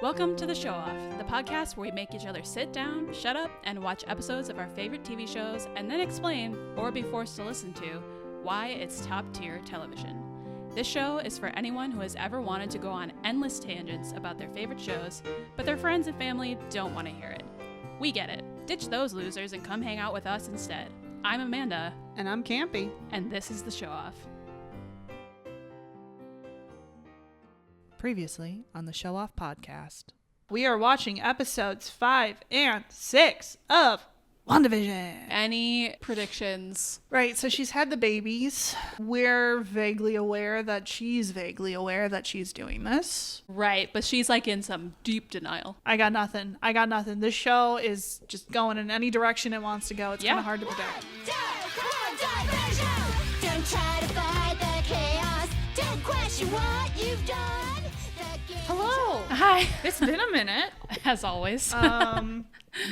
Welcome to The Show Off, the podcast where we make each other sit down, shut up, and watch episodes of our favorite TV shows and then explain, or be forced to listen to, why it's top-tier television. This show is for anyone who has ever wanted to go on endless tangents about their favorite shows, but their friends and family don't want to hear it. We get it. Ditch those losers and come hang out with us instead. I'm Amanda. And I'm Campy. And this is The Show Off. Previously on the Show Off podcast, we are watching episodes 5 and 6 of WandaVision. Any predictions? Right, so she's had the babies. We're vaguely aware that she's doing this. Right, but she's like in some deep denial. I got nothing. This show is just going in any direction it wants to go. It's kind of hard to predict. Don't try to fight the chaos. Don't question what you've done. Hello. Hi. It's been a minute. As always.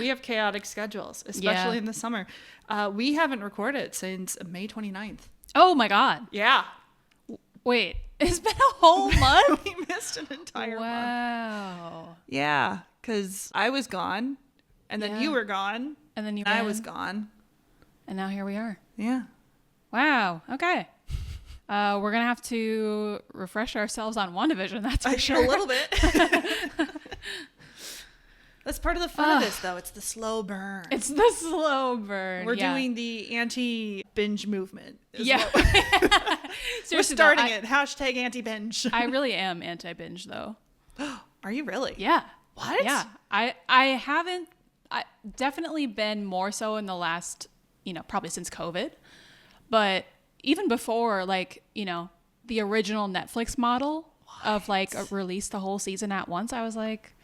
We have chaotic schedules, especially in the summer. We haven't recorded since May 29th. Oh my God. Yeah. Wait, it's been a whole month? We missed an entire month. Wow. Yeah, because I was gone, and then you were gone, and then I was gone. And now here we are. Yeah. Wow. Okay. We're going to have to refresh ourselves on WandaVision, that's for sure. A little bit. That's part of the fun of this, though. It's the slow burn. It's the slow burn. We're doing the anti-binge movement. Yeah. We're starting it. Hashtag anti-binge. I really am anti-binge, though. Are you really? Yeah. What? Yeah. I haven't. I definitely been more so in the last, probably since COVID. But even before, the original Netflix model of release the whole season at once, I was like,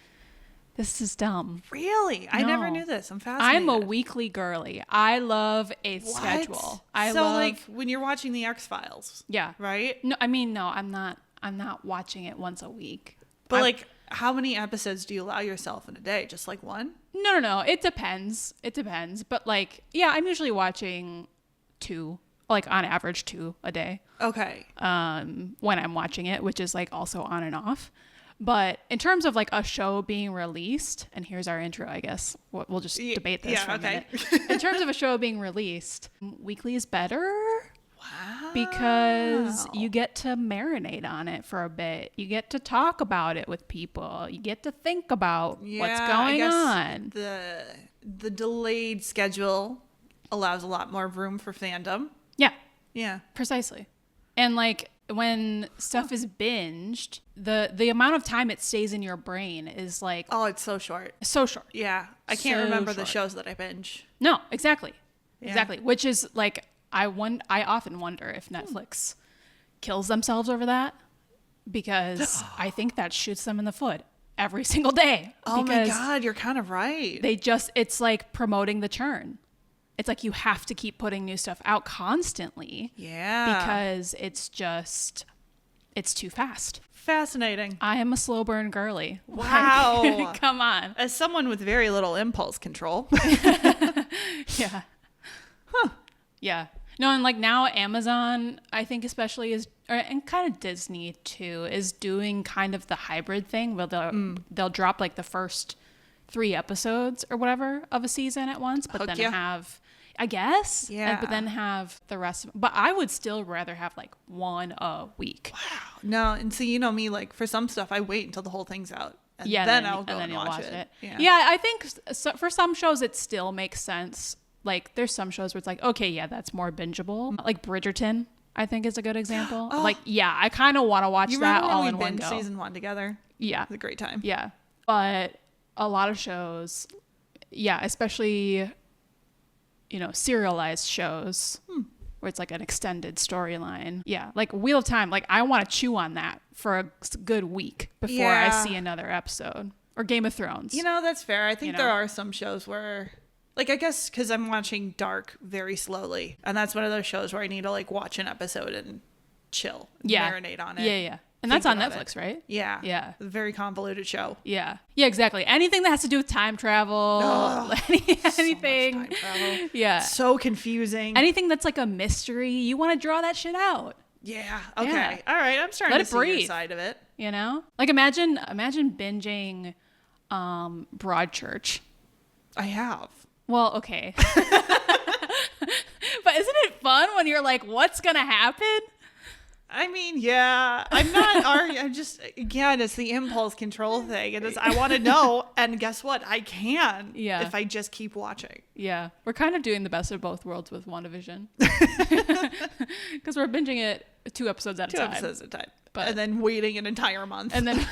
this is dumb. Really? I never knew this. I'm fascinated. I'm a weekly girly. I love a schedule. When you're watching the X-Files. Yeah. Right? No, I'm not watching it once a week. But how many episodes do you allow yourself in a day? Just like one? No. It depends. But I'm usually watching 2. On average 2 a day. Okay. When I'm watching it, which is also on and off. But in terms of a show being released, and here's our intro, I guess. We'll just debate this for a minute. In terms of a show being released, weekly is better. Wow. Because you get to marinate on it for a bit. You get to talk about it with people. You get to think about what's going on. The delayed schedule allows a lot more room for fandom. Yeah. Yeah. Precisely. And when stuff is binged, the amount of time it stays in your brain is oh, it's so short. So short. Yeah. I can't remember the shows that I binge. No, exactly. Yeah. Exactly. Which is I often wonder if Netflix kills themselves over that, because I think that shoots them in the foot every single day. Oh my God, you're kind of right. It's like promoting the churn. It's you have to keep putting new stuff out constantly. Yeah. Because it's too fast. Fascinating. I am a slow burn girly. Wow. Come on. As someone with very little impulse control. Yeah. Huh. Yeah. No, and now Amazon, I think especially and kind of Disney too, is doing kind of the hybrid thing where they'll drop the first 3 episodes or whatever of a season at once, but then have, I guess, but then have the rest. But I would still rather have one a week. Wow. No, and see, me, for some stuff, I wait until the whole thing's out. And then I'll go and watch it. Yeah, I think for some shows it still makes sense. There's some shows where it's okay, yeah, that's more bingeable. Bridgerton, I think, is a good example. I kind of want to watch that all in one go. Season 1 together? Yeah. It was a great time. Yeah. But a lot of shows, especially, serialized shows where it's an extended storyline. Yeah. Wheel of Time. I want to chew on that for a good week before I see another episode. Or Game of Thrones. That's fair. I think there are some shows where... I guess because I'm watching Dark very slowly. And that's one of those shows where I need to watch an episode and chill. And marinate on it. Yeah. And that's on Netflix, right? Yeah. Yeah. A very convoluted show. Yeah. Yeah, exactly. Anything that has to do with time travel. Anything. So much time travel. Yeah. So confusing. Anything that's a mystery, you want to draw that shit out. Yeah. Okay. Yeah. All right. I'm starting Let to it see your breathe. side of it. You know? Like imagine binging Broadchurch. I have. Well, okay. But isn't it fun when you're like, what's going to happen? I mean, yeah, I'm not arguing. I'm just, again, it's the impulse control thing. And I want to know. And guess what? I can if I just keep watching. Yeah. We're kind of doing the best of both worlds with WandaVision. Because we're binging it 2 episodes at a time. 2 episodes at a time. But, and then waiting an entire month. And then...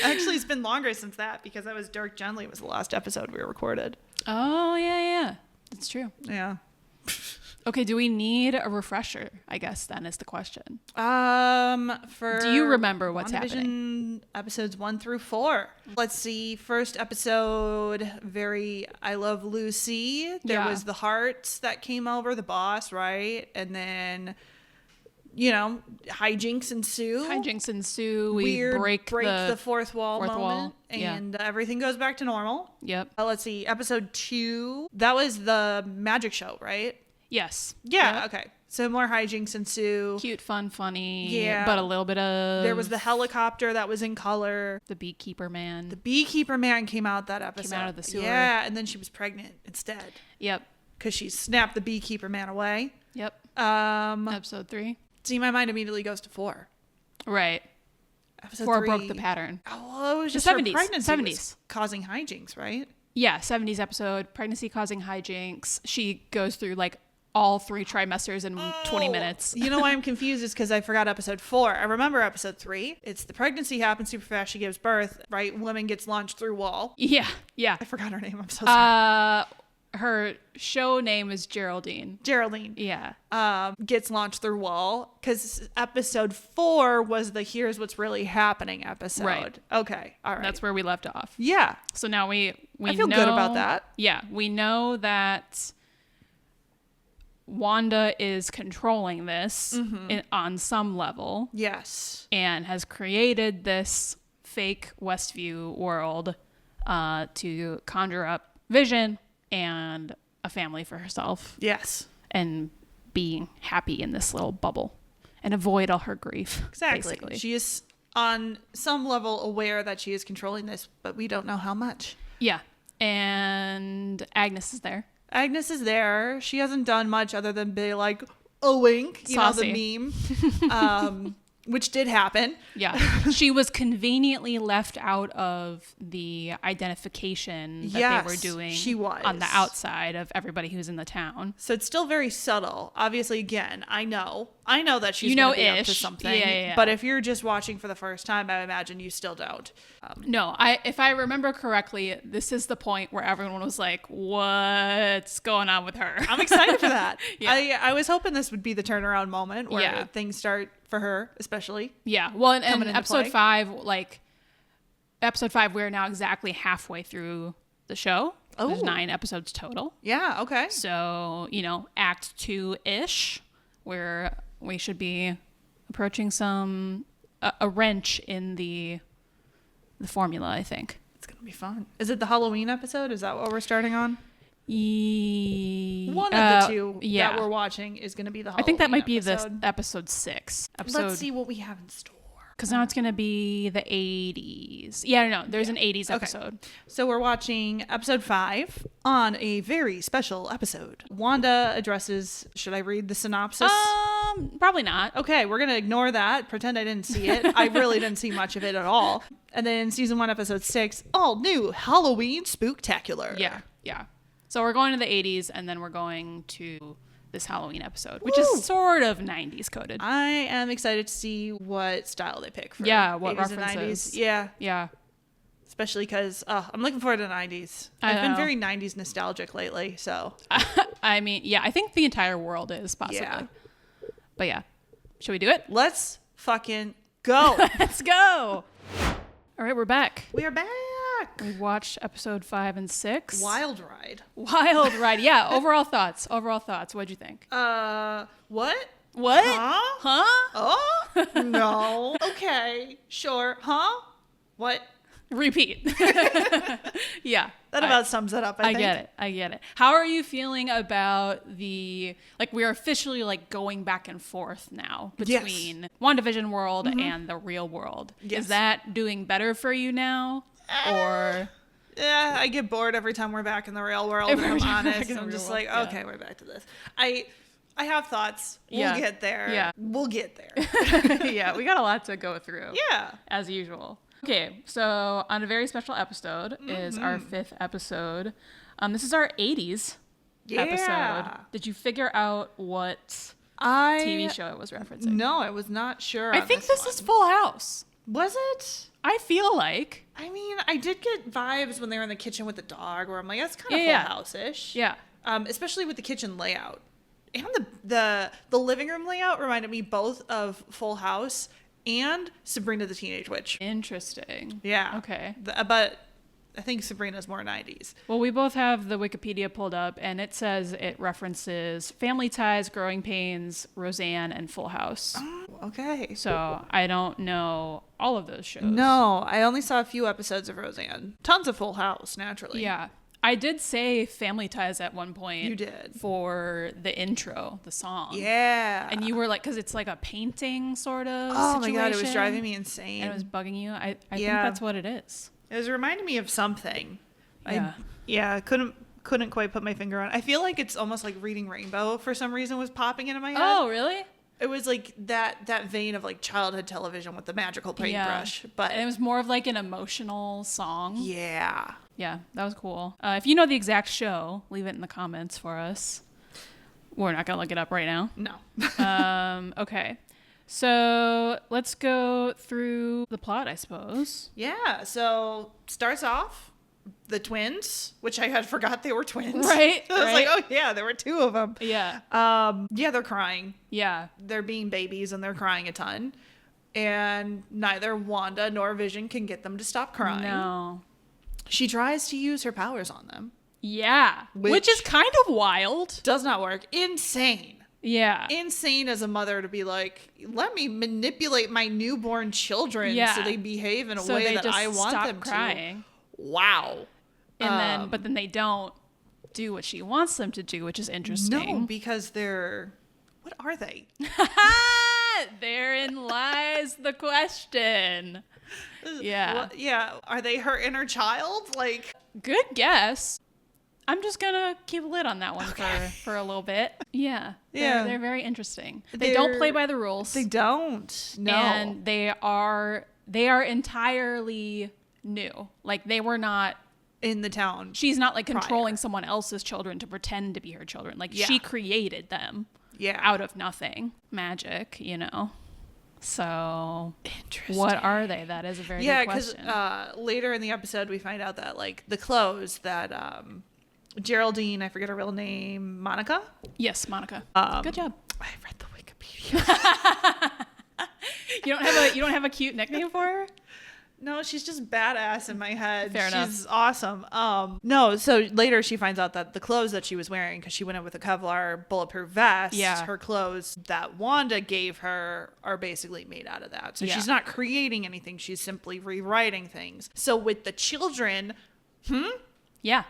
Actually, it's been longer since that because that was Dark Gently was the last episode we recorded. Oh, yeah. That's true. Yeah. Okay, do we need a refresher, I guess, then is the question. Do you remember what's WandaVision happening? Episodes 1 through 4. Let's see. First episode, very I Love Lucy. There was the hearts that came over, the boss, right? And then, hijinks ensue. We break the fourth wall moment. Yeah. And everything goes back to normal. Yep. Let's see. Episode 2. That was the magic show, right? Yes. Yeah, Yep. okay. So more hijinks ensue. Cute, fun, funny. Yeah. But a little bit of... There was the helicopter that was in color. The beekeeper man. The beekeeper man came out that episode. Came out of the sewer. Yeah, and then she was pregnant instead. Yep. Because she snapped the beekeeper man away. Yep. Episode 3. See, my mind immediately goes to 4. Right. Episode 4 3 broke the pattern. Oh, well, it was The just her 70s. pregnancy 70s. was causing hijinks, right? Yeah, 70s episode. Pregnancy causing hijinks. She goes through like all 3 trimesters in 20 minutes. You know why I'm confused is because I forgot episode 4. I remember episode 3. It's the pregnancy happens super fast. She gives birth, right? Woman gets launched through wall. Yeah. I forgot her name. I'm so sorry. Her show name is Geraldine. Geraldine. Yeah. Gets launched through wall because episode 4 was the here's what's really happening episode. Right. Okay. All right. That's where we left off. Yeah. So now we I feel good about that. Yeah. We know that Wanda is controlling this on some level. Yes. And has created this fake Westview world to conjure up Vision and a family for herself. Yes. And being happy in this little bubble and avoid all her grief. Exactly. Basically. She is on some level aware that she is controlling this, but we don't know how much. Yeah. And Agnes is there. Agnes is there. She hasn't done much other than be like a wink, Saucy. know, the meme, which did happen. Yeah. She was conveniently left out of the identification that they were doing she was. on the outside of everybody who's in the town. So it's still very subtle. Obviously, again, I know that she's going to be up to ish. something. Yeah. But if you're just watching for the first time, I imagine you still don't. No, if I remember correctly, this is the point where everyone was like, what's going on with her? I'm excited for that. Yeah. I was hoping this would be the turnaround moment where Yeah. things start for her, especially. Yeah. Well, and Coming into episode play. 5, we're now exactly halfway through the show. Oh. There's 9 episodes total. Yeah, okay. So, act 2-ish, where we should be approaching a wrench in the formula, I think. It's going to be fun. Is it the Halloween episode? Is that what we're starting on? One of the 2 that we're watching is going to be the Halloween I think that might be episode. the episode 6. Let's see what we have in store. Because now it's going to be the 80s. Yeah, no, there's an 80s Okay. episode. So we're watching episode 5 on a very special episode. Wanda addresses, should I read the synopsis? Probably not. Okay, we're going to ignore that. Pretend I didn't see it. I really didn't see much of it at all. And then season 1, episode 6, all new Halloween Spooktacular. Yeah. So we're going to the 80s, and then we're going to this Halloween episode, which is sort of 90s coded. I am excited to see what style they pick for what 80s references. and 90s. Yeah. Especially because I'm looking forward to the 90s. I I've been know. very 90s nostalgic lately, so. I mean, yeah, I think the entire world is possibly. Yeah. But yeah. Should we do it? Let's fucking go. Let's go. All right, we're back. We are back. We watched episode 5 and 6. Wild ride. Wild ride. Yeah. Overall thoughts. What'd you think? What? What? Huh? Oh? No. Okay. Sure. Huh? What? Repeat. Yeah. That about sums it up, I think. I get it. How are you feeling about the, like, we're officially, like, going back and forth now between WandaVision world and the real world. Yes. Is that doing better for you now? Or... Yeah, I get bored every time we're back in the real world, if I'm honest. I'm just like, okay, we're back to this. I have thoughts. We'll get there. Yeah. We'll get there. Yeah, we got a lot to go through. Yeah. As usual. Okay, so on a very special episode is our 5th episode. This is our 80s episode. Did you figure out what TV show it was referencing? No, I was not sure. I think this is Full House. Was it? I feel like. I mean, I did get vibes when they were in the kitchen with the dog where I'm like, that's kind of Full House-ish. Yeah. Especially with the kitchen layout. And the living room layout reminded me both of Full House and Sabrina the Teenage Witch. Interesting. Yeah. Okay. But I think Sabrina's more 90s. Well, we both have the Wikipedia pulled up, and it says it references Family Ties, Growing Pains, Roseanne, and Full House. Oh, okay. So I don't know all of those shows. No, I only saw a few episodes of Roseanne. Tons of Full House, naturally. Yeah. I did say Family Ties at one point. You did. For the intro, the song. Yeah. And you were like, because it's like a painting sort of Oh situation, my God, it was driving me insane. And it was bugging you. I think that's what it is. It was reminding me of something. Yeah. I couldn't quite put my finger on it. I feel like it's almost like Reading Rainbow for some reason was popping into my head. Oh, really? It was like that vein of like childhood television with the magical paintbrush. But and it was more of like an emotional song. Yeah. Yeah, that was cool. If you know the exact show, leave it in the comments for us. We're not going to look it up right now. No. Okay. So let's go through the plot, I suppose. Yeah. So starts off the twins, which I had forgot they were twins. Right. I was like, oh yeah, there were 2 of them. Yeah. Yeah, they're crying. Yeah. They're being babies and they're crying a ton. And neither Wanda nor Vision can get them to stop crying. No. She tries to use her powers on them. Yeah. Which is kind of wild. Does not work. Insane. Yeah. Insane as a mother to be like, let me manipulate my newborn children so they behave in a way that I want them crying. to. Wow. And but then they don't do what she wants them to do, which is interesting. No, because they're, what are they? Therein lies the question. Yeah. Yeah. Are they her inner child? Like, good guess. I'm just gonna keep a lid on that one for a little bit. Yeah. They're very interesting. They don't play by the rules. They don't. No. And they are entirely new. Like they were not in the town. She's not like controlling someone else's children to pretend to be her children. Like she created them. Yeah. Out of nothing. Magic, you know. So interesting. What are they? That is a very good question. Yeah, because later in the episode we find out that like the clothes that Geraldine, I forget her real name, Monica? Yes, Monica. Good job. I read the Wikipedia. You don't have a cute nickname for her? No, she's just badass in my head. Fair enough. She's awesome. No, so later she finds out that the clothes that she was wearing, because she went in with a Kevlar bulletproof vest, her clothes that Wanda gave her are basically made out of that. So she's not creating anything. She's simply rewriting things. So with the children, Yeah.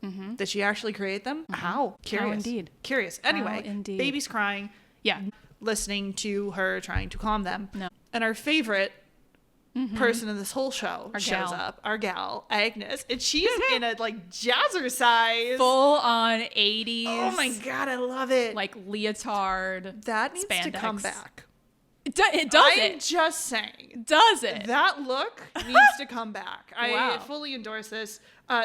Mm-hmm. Did she actually create them? Mm-hmm. How? Curious. How indeed. Curious. Anyway, baby's crying. Yeah. Listening to her trying to calm them. No. And our favorite person in this whole show shows gal. up. Our gal, Agnes. And she's in a like jazzercise. Full on 80s. Oh my God, I love it. Like leotard. That needs spandex. to come back. It does. I'm just saying. Does it? That look needs to come back. I fully endorse this.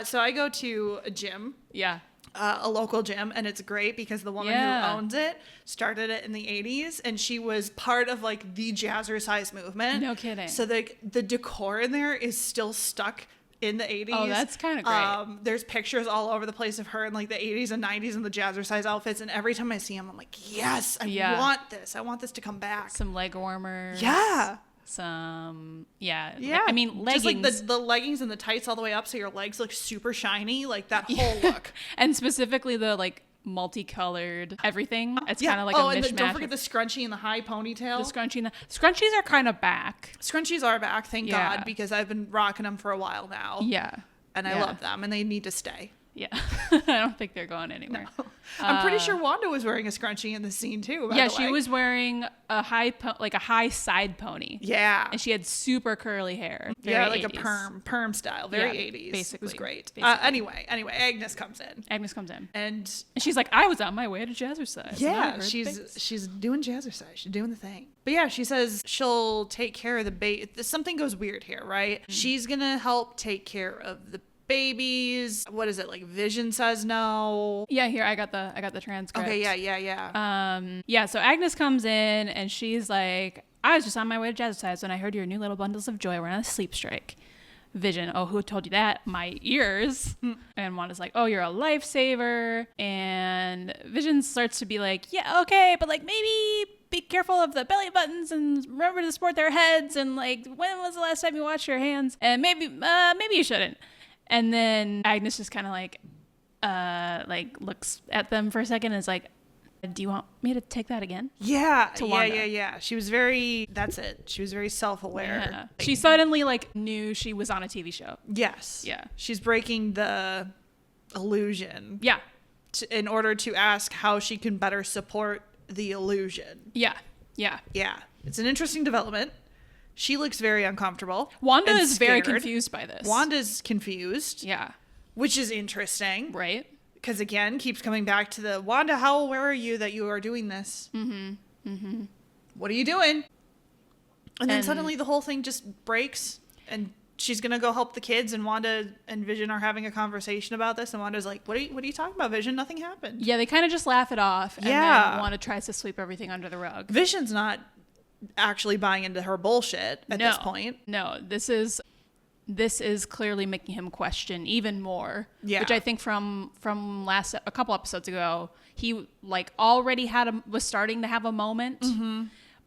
So I go to a gym. Yeah. A local gym, and it's great because the woman who owns it started it in the 80s, and she was part of like the jazzercise movement. No kidding. So the decor in there is still stuck in the 80s. Oh, that's kind of great. There's pictures all over the place of her in like the 80s and 90s in the jazzercise outfits, and every time I see them, I'm like, yes, I want this. I want this to come back. Some leg warmers. Yeah. Some I mean, leggings. Just like the leggings and the tights all the way up so your legs look super shiny, like that whole look. And specifically the like multicolored everything. It's kind of like a mishmash. And don't forget the scrunchie and the high ponytail. Scrunchies are kind of back. Scrunchies are back, thank God, because I've been rocking them for a while now. Yeah. And I love them, and they need to stay. Yeah. I don't think they're going anywhere. No. I'm pretty sure Wanda was wearing a scrunchie in the scene too. Yeah, she was wearing a high side pony. Yeah. And she had super curly hair. Yeah, like 80s. a perm style. Very 80s. Basically. It was great. Basically. Anyway, Agnes comes in. And she's like, I was on my way to jazzercise. Yeah, she's doing jazzercise. She's doing the thing. But yeah, she says she'll take care of the baby. Something goes weird here, right? Mm-hmm. She's going to help take care of the babies. What is it, like Vision says no? Yeah, here I got the transcript. Okay, yeah. So Agnes comes in and she's like, I was just on my way to jazzercise when I heard your new little bundles of joy were on a sleep strike. Vision, oh, who told you that? My ears. And Wanda's like, oh, you're a lifesaver. And Vision starts to be like, yeah, okay, but like maybe be careful of the belly buttons and remember to support their heads. And like, when was the last time you washed your hands? And maybe you shouldn't. And then Agnes just kind of like looks at them for a second and is like, do you want me to take that again? Yeah. To Wanda. Yeah. She was very self-aware. Yeah. She suddenly like knew she was on a TV show. Yes. Yeah. She's breaking the illusion. Yeah. In order to ask how she can better support the illusion. Yeah. It's an interesting development. She looks very uncomfortable. Wanda is very confused by this. Wanda's confused. Yeah. Which is interesting. Right. Because again, keeps coming back to the, Wanda, how aware are you that you are doing this? What are you doing? And then suddenly the whole thing just breaks and she's going to go help the kids, and Wanda and Vision are having a conversation about this, and Wanda's like, what are you talking about, Vision? Nothing happened. Yeah, they kind of just laugh it off, and then Wanda tries to sweep everything under the rug. Vision's not actually buying into her bullshit at this point. No, this is clearly making him question even more. Yeah. Which I think from a couple episodes ago, he like already was starting to have a moment,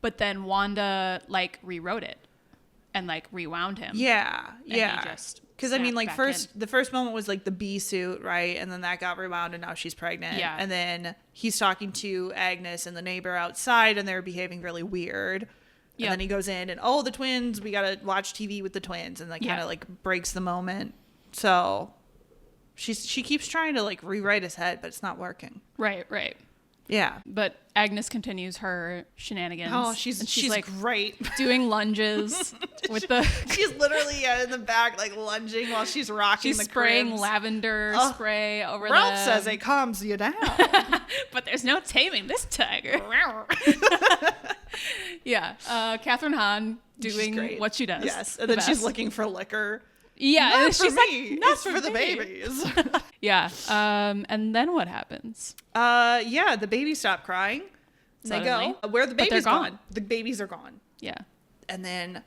but then Wanda like rewrote it and like rewound him. Yeah. Because I mean, like the first moment was like the bee suit, right? And then that got rewound, and now she's pregnant. Yeah. And then he's talking to Agnes and the neighbor outside, and they're behaving really weird. And then he goes in and, the twins, we got to watch TV with the twins. And that kind of like breaks the moment. So she keeps trying to like rewrite his head, but it's not working. Right. Yeah. But Agnes continues her shenanigans. Oh, she's like great. Doing lunges with the... She's literally in the back like lunging while she's rocking the cribs. She's spraying lavender spray over Ralph says it calms you down. But there's no taming this tiger. Yeah. Catherine Hahn doing what she does. Yes. And then she's looking for liquor. Yeah. Not for me. Not for the babies. Yeah. And then what happens? The babies stop crying. Suddenly. They go. Where are the babies gone? The babies are gone. Yeah. And then,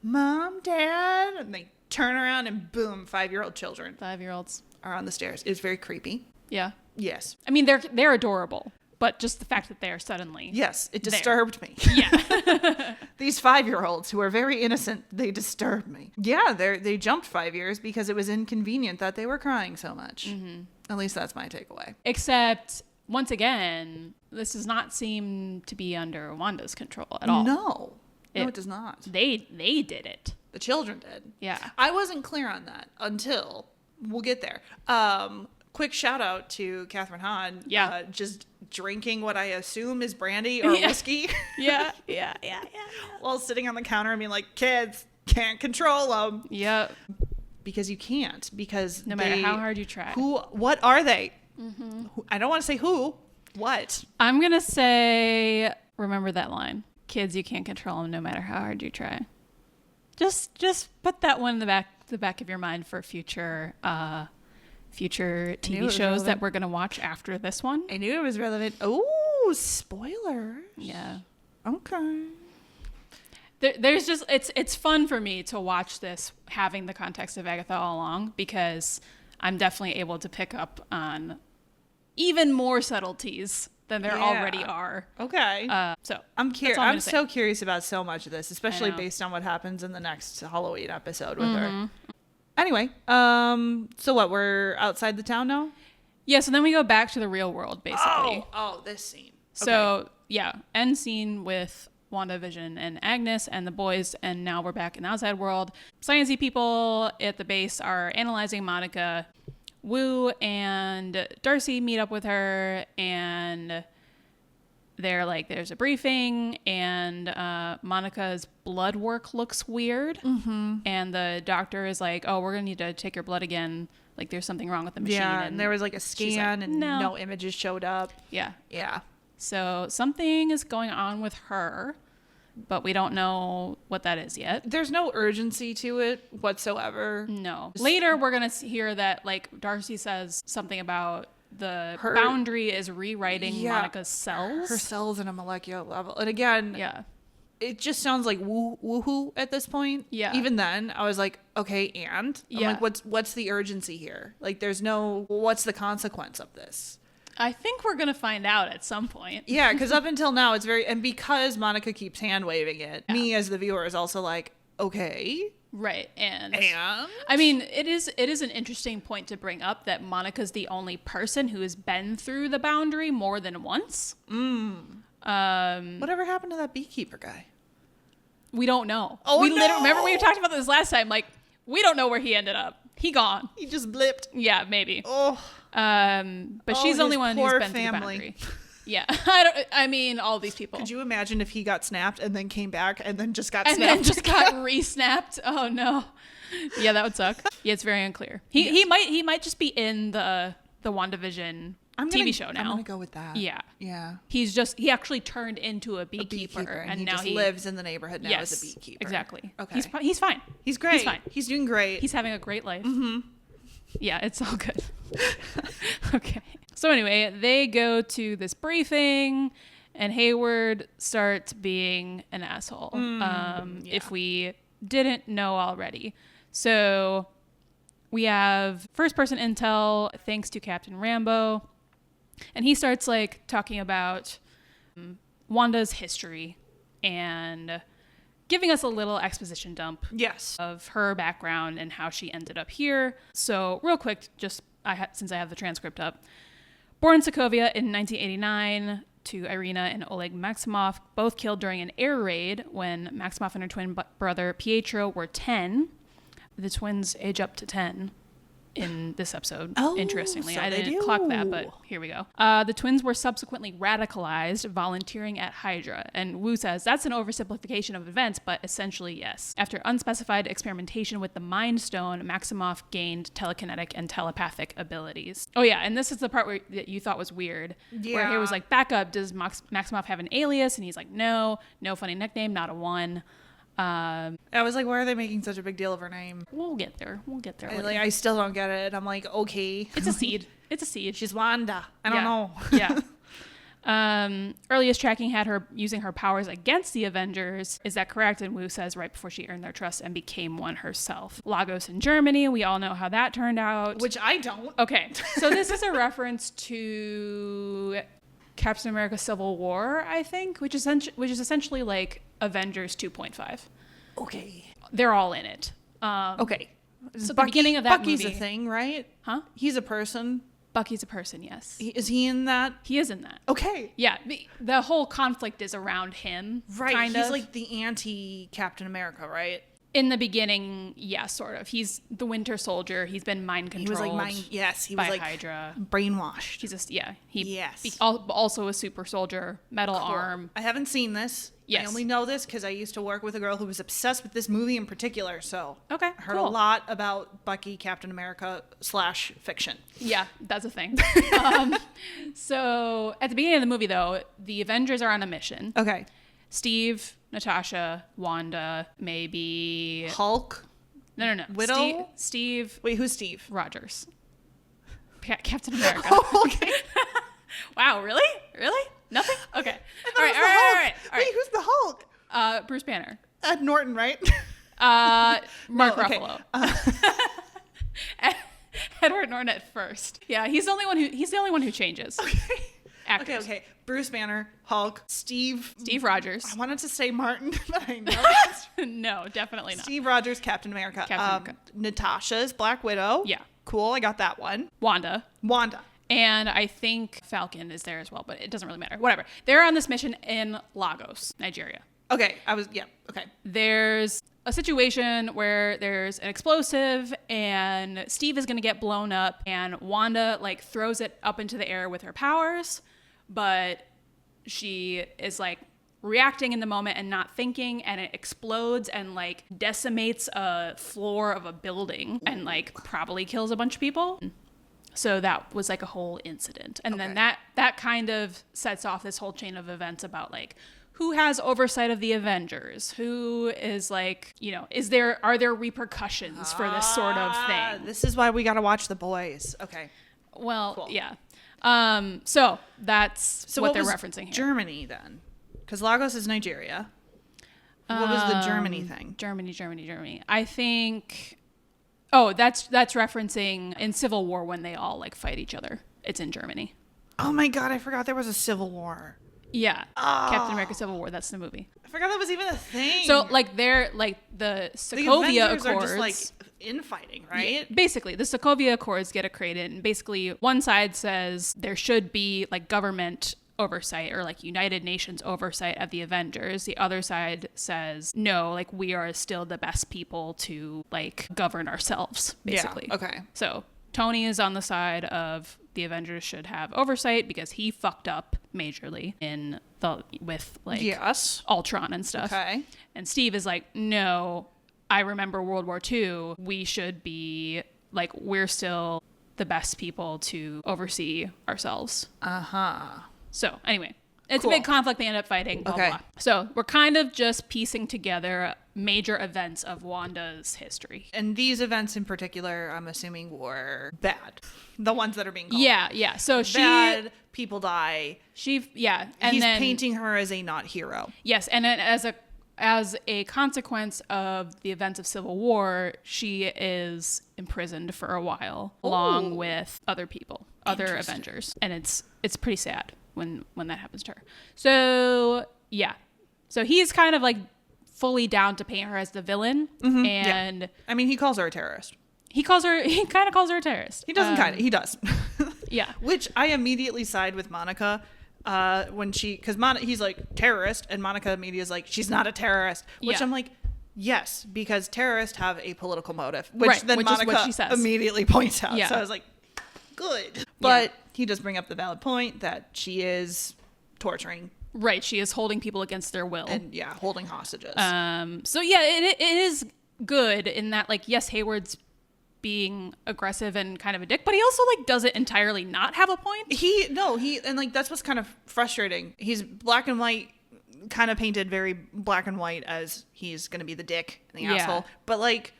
Mom, Dad, and they turn around and boom, 5-year-old children. 5-year-olds are on the stairs. It's very creepy. Yeah. Yes. I mean, they're adorable, but just the fact that they are suddenly it disturbed me. Yeah. These 5-year-olds who are very innocent, they disturbed me. Yeah, they jumped 5 years because it was inconvenient that they were crying so much. Mm-hmm. At least that's my takeaway. Except, once again, this does not seem to be under Wanda's control at all. No, it does not. They did it. The children did. Yeah. I wasn't clear on that until we'll get there. Quick shout out to Catherine Hahn. Yeah. Just drinking what I assume is brandy or whiskey. Yeah. While sitting on the counter and being like, kids, can't control them. Yep. Because you can't. Because no matter how hard you try. What are they? Mm-hmm. I don't want to say who. What? I'm going to say, remember that line. Kids, you can't control them no matter how hard you try. Just put that one in the back of your mind for future TV shows that we're going to watch after this one. I knew it was relevant. Oh, spoilers. Yeah. Okay. There's just, it's fun for me to watch this having the context of Agatha all along, because I'm definitely able to pick up on even more subtleties than there already are. Okay. So I'm curious. I'm so curious about so much of this, especially based on what happens in the next Halloween episode with her. Anyway, so what? We're outside the town now? Yeah, so then we go back to the real world, basically. Oh, this scene. So, yeah, end scene with WandaVision and Agnes and the boys, and now we're back in the outside world. Sciencey people at the base are analyzing Monica. Wu and Darcy meet up with her, and they're like, there's a briefing, and Monica's blood work looks weird. Mm-hmm. And the doctor is like, oh, we're going to need to take your blood again. Like, there's something wrong with the machine. Yeah, and there was like a scan, like, and no images showed up. Yeah. Yeah. So something is going on with her, but we don't know what that is yet. There's no urgency to it whatsoever. No. Later, we're going to hear that, like, Darcy says something about the boundary is rewriting Monica's cells. Her cells in a molecular level. And again, it just sounds like woohoo at this point. Yeah. Even then, I was like, okay, and? I'm like, what's the urgency here? Like, there's no, what's the consequence of this? I think we're going to find out at some point. Yeah, because up until now, it's very... And because Monica keeps hand-waving it, me as the viewer is also like, okay. Right, and... I mean, it is an interesting point to bring up that Monica's the only person who has been through the boundary more than once. Whatever happened to that beekeeper guy? We don't know. Oh, no! Remember we talked about this last time? Like, we don't know where he ended up. He gone. He just blipped. Yeah, maybe. Oh. But she's the only one who's been through the boundary. Yeah. I mean, all these people. Could you imagine if he got snapped and then came back and then just got snapped? And then just got re-snapped? Oh, no. Yeah, that would suck. Yeah, it's very unclear. He might just be in the WandaVision TV show now. I'm going to go with that. Yeah. Yeah. He actually turned into a beekeeper. And now he lives in the neighborhood now as a beekeeper. Exactly. Okay. He's fine. He's great. He's fine. He's doing great. He's having a great life. Mm-hmm. Yeah, it's all good. Okay. So anyway, they go to this briefing, and Hayward starts being an asshole. If we didn't know already. So we have first-person intel thanks to Captain Rambo, and he starts like talking about Wanda's history and giving us a little exposition dump of her background and how she ended up here. So real quick, just since I have the transcript up. Born in Sokovia in 1989 to Irina and Oleg Maximoff, both killed during an air raid when Maximoff and her twin brother Pietro were 10. The twins age up to 10 in this episode, interestingly. So I didn't clock that, but here we go. The twins were subsequently radicalized, volunteering at Hydra. And Wu says, that's an oversimplification of events, but essentially yes. After unspecified experimentation with the Mind Stone, Maximoff gained telekinetic and telepathic abilities. Oh yeah, and this is the part that you thought was weird. Yeah. Where he was like, back up, does Maximoff have an alias? And he's like, no funny nickname, not a one. I was like, why are they making such a big deal of her name? We'll get there. I still don't get it. I'm like, okay. It's a seed. She's Wanda. I don't know. Yeah. Earliest tracking had her using her powers against the Avengers. Is that correct? And Wu says right before she earned their trust and became one herself. Lagos in Germany. We all know how that turned out. Which I don't. Okay. So this is a reference to Captain America Civil War, I think, which is essentially like Avengers 2.5. Okay. They're all in it. Okay. So the beginning of that Bucky's movie, a thing, right? Huh? He's a person. Bucky's a person, yes. Is he in that? He is in that. Okay. Yeah. The whole conflict is around him. Right. He's like the anti-Captain America, right? In the beginning, yeah, sort of. He's the Winter Soldier. He's been mind controlled. He was by like Hydra. Brainwashed. He's also a super soldier, metal arm. I haven't seen this. Yes. I only know this because I used to work with a girl who was obsessed with this movie in particular. So okay, I heard a lot about Bucky, Captain America / fiction. Yeah, that's a thing. So at the beginning of the movie, though, the Avengers are on a mission. Okay. Steve, Natasha, Wanda, maybe Hulk. No. Widow. Steve. Wait, who's Steve? Rogers. Captain America. Oh, okay. Wow, really? Nothing? Okay. All right. Wait, who's the Hulk? Bruce Banner. Ed Norton, right? Mark Ruffalo. Edward Norton at first. Yeah, he's the only one who changes. Okay. Actors. Okay. Bruce Banner, Hulk, Steve Rogers. I wanted to say Martin, but I know. No, definitely not. Steve Rogers, Captain America. Natasha's Black Widow. Yeah. Cool. I got that one. Wanda. And I think Falcon is there as well, but it doesn't really matter. Whatever. They're on this mission in Lagos, Nigeria. Okay. Okay. There's a situation where there's an explosive and Steve is going to get blown up and Wanda like throws it up into the air with her powers, but she is like reacting in the moment and not thinking, and it explodes and like decimates a floor of a building and like probably kills a bunch of people. So that was like a whole incident. And then that kind of sets off this whole chain of events about like who has oversight of the Avengers, who is like, you know, are there repercussions for this sort of thing? This is why we got to watch The Boys. Okay. Well, cool. Yeah. So that's what they're referencing here. Germany then, because Lagos is Nigeria. What was the Germany thing? Germany. I think. Oh, that's referencing in Civil War when they all like fight each other. It's in Germany. Oh my God, I forgot there was a Civil War. Yeah. Captain America Civil War. That's the movie. I forgot that was even a thing. So like they're like the Sokovia Accords are just like infighting, right? Yeah, basically, the Sokovia Accords get created, and basically one side says there should be like government oversight or like United Nations oversight of the Avengers. The other side says no, like we are still the best people to like govern ourselves, basically. Yeah, okay. So Tony is on the side of the Avengers should have oversight because he fucked up majorly with like Ultron and stuff. Okay. And Steve is like, no, I remember World War II. We should be like, we're still the best people to oversee ourselves. So anyway, it's a big conflict. They end up fighting. Blah, blah. So we're kind of just piecing together major events of Wanda's history. And these events in particular, I'm assuming, were bad. The ones that are being called. Yeah. So bad, people die. And he's then painting her as a not hero. Yes, and then as a consequence of the events of Civil War, she is imprisoned for a while, along with other people, other Avengers, and it's pretty sad when that happens to her. So yeah, so he's kind of like fully down to paint her as the villain, and I mean, he calls her a terrorist. He kind of calls her a terrorist. He doesn't he does. Yeah. Which I immediately side with Monica when because he's like terrorist, and Monica immediately is like, she's not a terrorist. Which I'm like, yes, because terrorists have a political motive, which Monica immediately points out. Yeah. So I was like, good. But he does bring up the valid point that she is torturing. Right. She is holding people against their will. And holding hostages. So yeah, it is good in that, like, yes, Hayward's being aggressive and kind of a dick, but he also like doesn't entirely not have a point. And like that's what's kind of frustrating. He's black and white, kind of painted very black and white as he's gonna be the dick and the asshole. But like,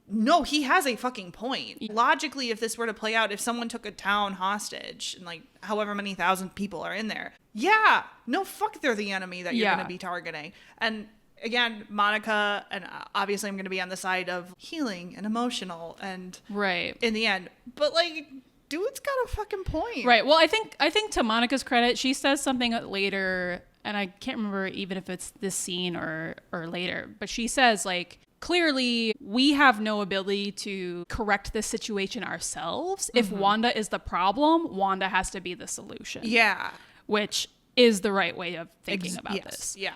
no, he has a fucking point. Logically, if this were to play out, if someone took a town hostage and like however many thousand people are in there, they're the enemy that you're gonna be targeting. And again, Monica, and obviously I'm going to be on the side of healing and emotional and in the end. But like, dude's got a fucking point. Right. Well, I think to Monica's credit, she says something later, and I can't remember even if it's this scene or later, but she says like, clearly we have no ability to correct this situation ourselves. If Wanda is the problem, Wanda has to be the solution. Yeah. Which is the right way of thinking about this. Yeah.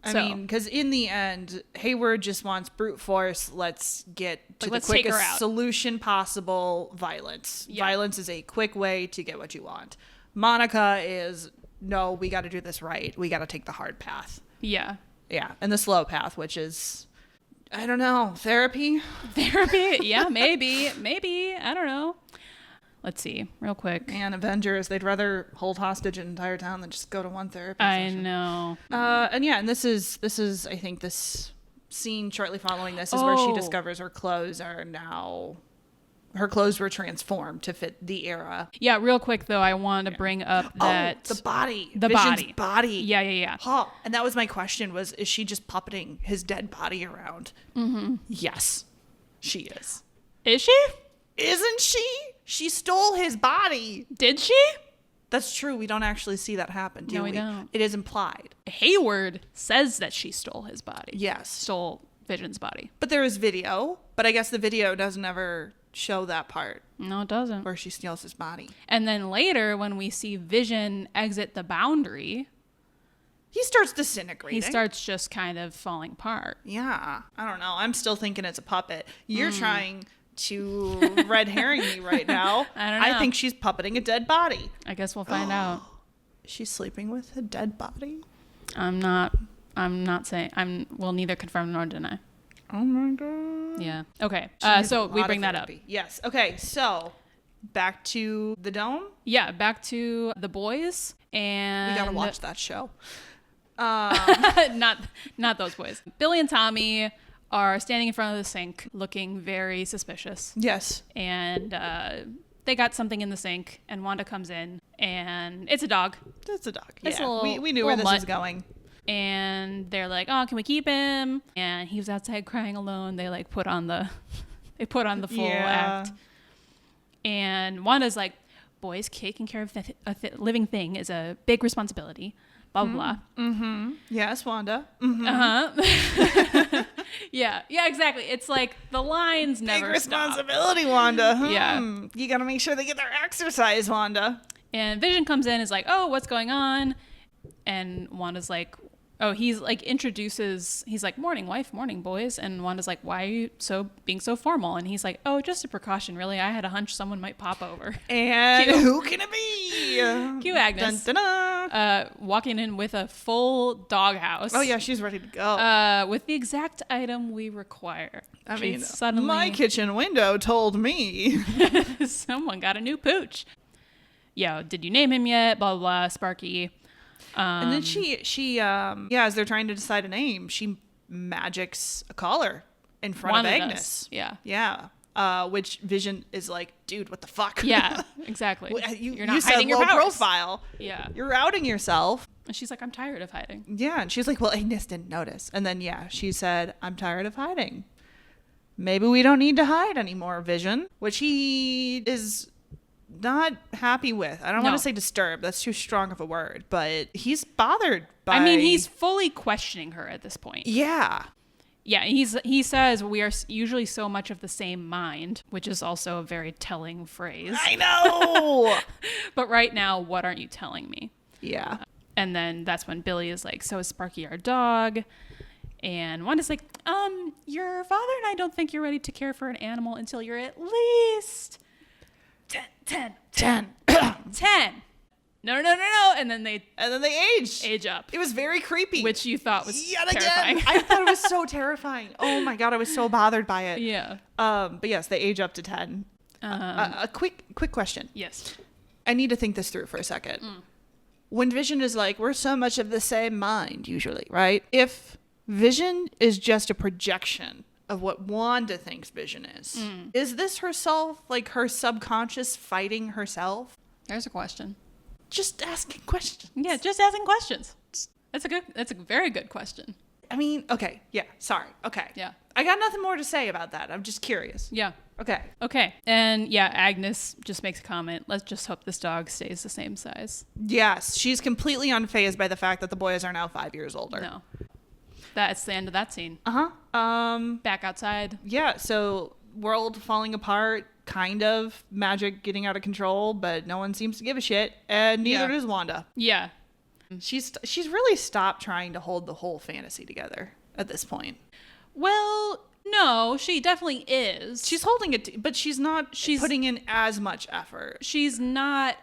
I mean, because in the end, Hayward just wants brute force. Let's get to the quickest solution possible, violence. Yeah. Violence is a quick way to get what you want. Monica is, no, we got to do this right. We got to take the hard path. Yeah. Yeah. And the slow path, which is, I don't know, therapy? Yeah, maybe. I don't know. Let's see, real quick. Man, Avengers, they'd rather hold hostage an entire town than just go to one therapy session. I know. And this is I think this scene shortly following this is where she discovers her clothes were transformed to fit the era. Yeah, real quick though, I wanted to bring up that the body. Vision's body. Yeah. Huh. And that was my question, is she just puppeting his dead body around? Mm-hmm. Yes, she is. Is she? Isn't she? She stole his body. Did she? That's true. We don't actually see that happen, do we? No, we don't. It is implied. Hayward says that she stole his body. Yes. Stole Vision's body. But there is video. But I guess the video doesn't ever show that part. No, it doesn't. Where she steals his body. And then later, when we see Vision exit the boundary, he starts disintegrating. He starts just kind of falling apart. Yeah. I don't know. I'm still thinking it's a puppet. You're trying to red herring me right now. I don't know. I think she's puppeting a dead body. I guess we'll find out. She's sleeping with a dead body? I'm not saying. We'll neither confirm nor deny. Oh my god. Yeah. Okay. So we bring that up. Yes. Okay. So back to the dome. Yeah. Back to the boys, and We gotta watch that show. not those boys. Billy and Tommy are standing in front of the sink, looking very suspicious. Yes. And they got something in the sink, and Wanda comes in, and it's a dog. It's a dog. It's yeah. a little, we knew where this mutt. was going. And they're like, "Oh, can we keep him?" And he was outside crying alone. They like put on the full act. And Wanda's like, "Boys, taking care of a living thing is a big responsibility." Blah blah blah. Mm-hmm. Yes, Wanda. Mm-hmm. Uh-huh. Yeah, exactly. It's like the lines never big responsibility, stop. Wanda. Yeah, you gotta make sure they get their exercise, Wanda. And Vision comes in, is like, "Oh, what's going on?" And Wanda's like, oh, he's like he's like, "Morning, wife, morning, boys." And Wanda's like, "Why are you being so formal?" And he's like, "Oh, just a precaution, really. I had a hunch someone might pop over." And who can it be? Cue Agnes. Dun, dun, dun. Walking in with a full doghouse. Oh yeah, she's ready to go. With the exact item we require. I mean, suddenly, my kitchen window told me. Someone got a new pooch. Yo, did you name him yet? Blah, blah, blah, Sparky. And then she as they're trying to decide a name, she magics a collar in front Wanda of Agnes. does. Yeah. Yeah. Which Vision is like, dude, what the fuck? Yeah, exactly. You're not said hiding your low powers. profile. Yeah. You're outing yourself. And she's like, "I'm tired of hiding." Yeah. And she's like, well, Agnes didn't notice. And then, she said, "I'm tired of hiding. Maybe we don't need to hide anymore, Vision," which he is not happy with. I don't want to say disturbed. That's too strong of a word, but he's bothered by... I mean, he's fully questioning her at this point. Yeah. Yeah, he says we are usually so much of the same mind, which is also a very telling phrase. I know! But right now, what aren't you telling me? Yeah. And then that's when Billy is like, "So is Sparky our dog?" And Wanda's like, "Your father and I don't think you're ready to care for an animal until you're at least 10. 10. No. And then they age up. It was very creepy. Which you thought was yet terrifying. Again. I thought it was so terrifying. Oh my God, I was so bothered by it. Yeah. But yes, they age up to 10. A quick question. Yes. I need to think this through for a second. When Vision is like, we're so much of the same mind, usually, right? If Vision is just a projection of what Wanda thinks Vision is this herself, like her subconscious fighting herself? There's a question. Just asking questions. Yeah, just asking questions. That's a very good question. I mean, okay. Yeah. Sorry. Okay. Yeah. I got nothing more to say about that. I'm just curious. Yeah. Okay. And yeah, Agnes just makes a comment. "Let's just hope this dog stays the same size." Yes. She's completely unfazed by the fact that the boys are now 5 years older. No. That's the end of that scene. Back outside. Yeah. So world falling apart, kind of magic getting out of control, but no one seems to give a shit. And neither does Wanda. Yeah. She's really stopped trying to hold the whole fantasy together at this point. Well, no, she definitely is. She's holding it, but she's not putting in as much effort. She's not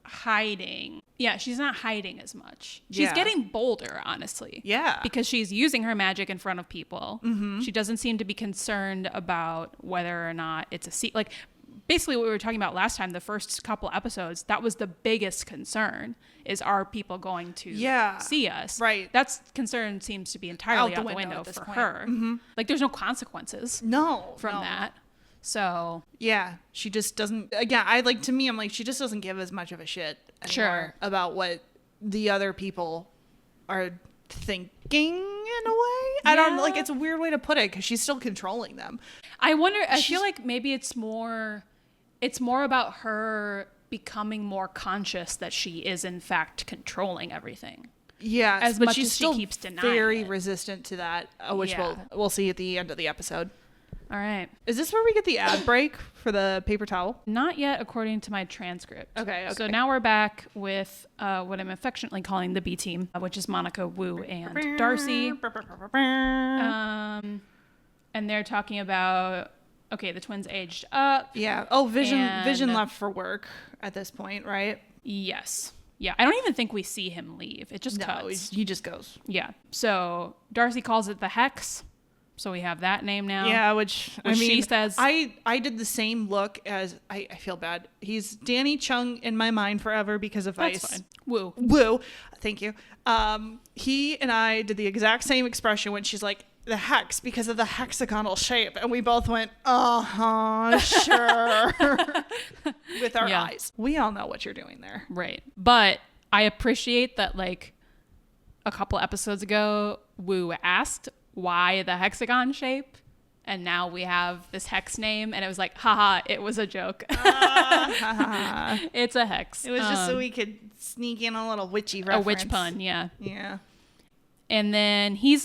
hiding. Yeah, she's not hiding as much. She's getting bolder, honestly. Yeah. Because she's using her magic in front of people. Mm-hmm. She doesn't seem to be concerned about whether or not it's a secret. Like, basically what we were talking about last time, the first couple episodes, that was the biggest concern, is are people going to see us? Right. That concern seems to be entirely out the window for her. Mm-hmm. Like, there's no consequences from that. So yeah, she just doesn't. Again, I'm like, she just doesn't give as much of a shit anymore about what the other people are thinking in a way. I don't like. It's a weird way to put it because she's still controlling them. I wonder. I feel like maybe it's more about her becoming more conscious that she is in fact controlling everything. Yeah, as much as she keeps denying very it. Resistant to that, which we'll see at the end of the episode. All right. Is this where we get the ad break for the paper towel? Not yet, according to my transcript. Okay. So now we're back with what I'm affectionately calling the B team, which is Monica, Wu, and Darcy. And they're talking about, okay, the twins aged up. Yeah. Oh, Vision left for work at this point, right? Yes. Yeah. I don't even think we see him leave. It just cuts. No, he just goes. Yeah. So Darcy calls it the Hex. So we have that name now. Yeah, which I mean, she says. I did the same look as, I feel bad. He's Danny Chung in my mind forever because of That's Vice. fine. Woo. Woo. Thank you. He and I did the exact same expression when she's like, the hex, because of the hexagonal shape. And we both went, sure. With our eyes. We all know what you're doing there. Right. But I appreciate that, like, a couple episodes ago, Wu asked why the hexagon shape. And now we have this hex name. And it was like, haha, it was a joke. It's a hex. It was just so we could sneak in a little witchy reference. A witch pun, yeah. Yeah. And then he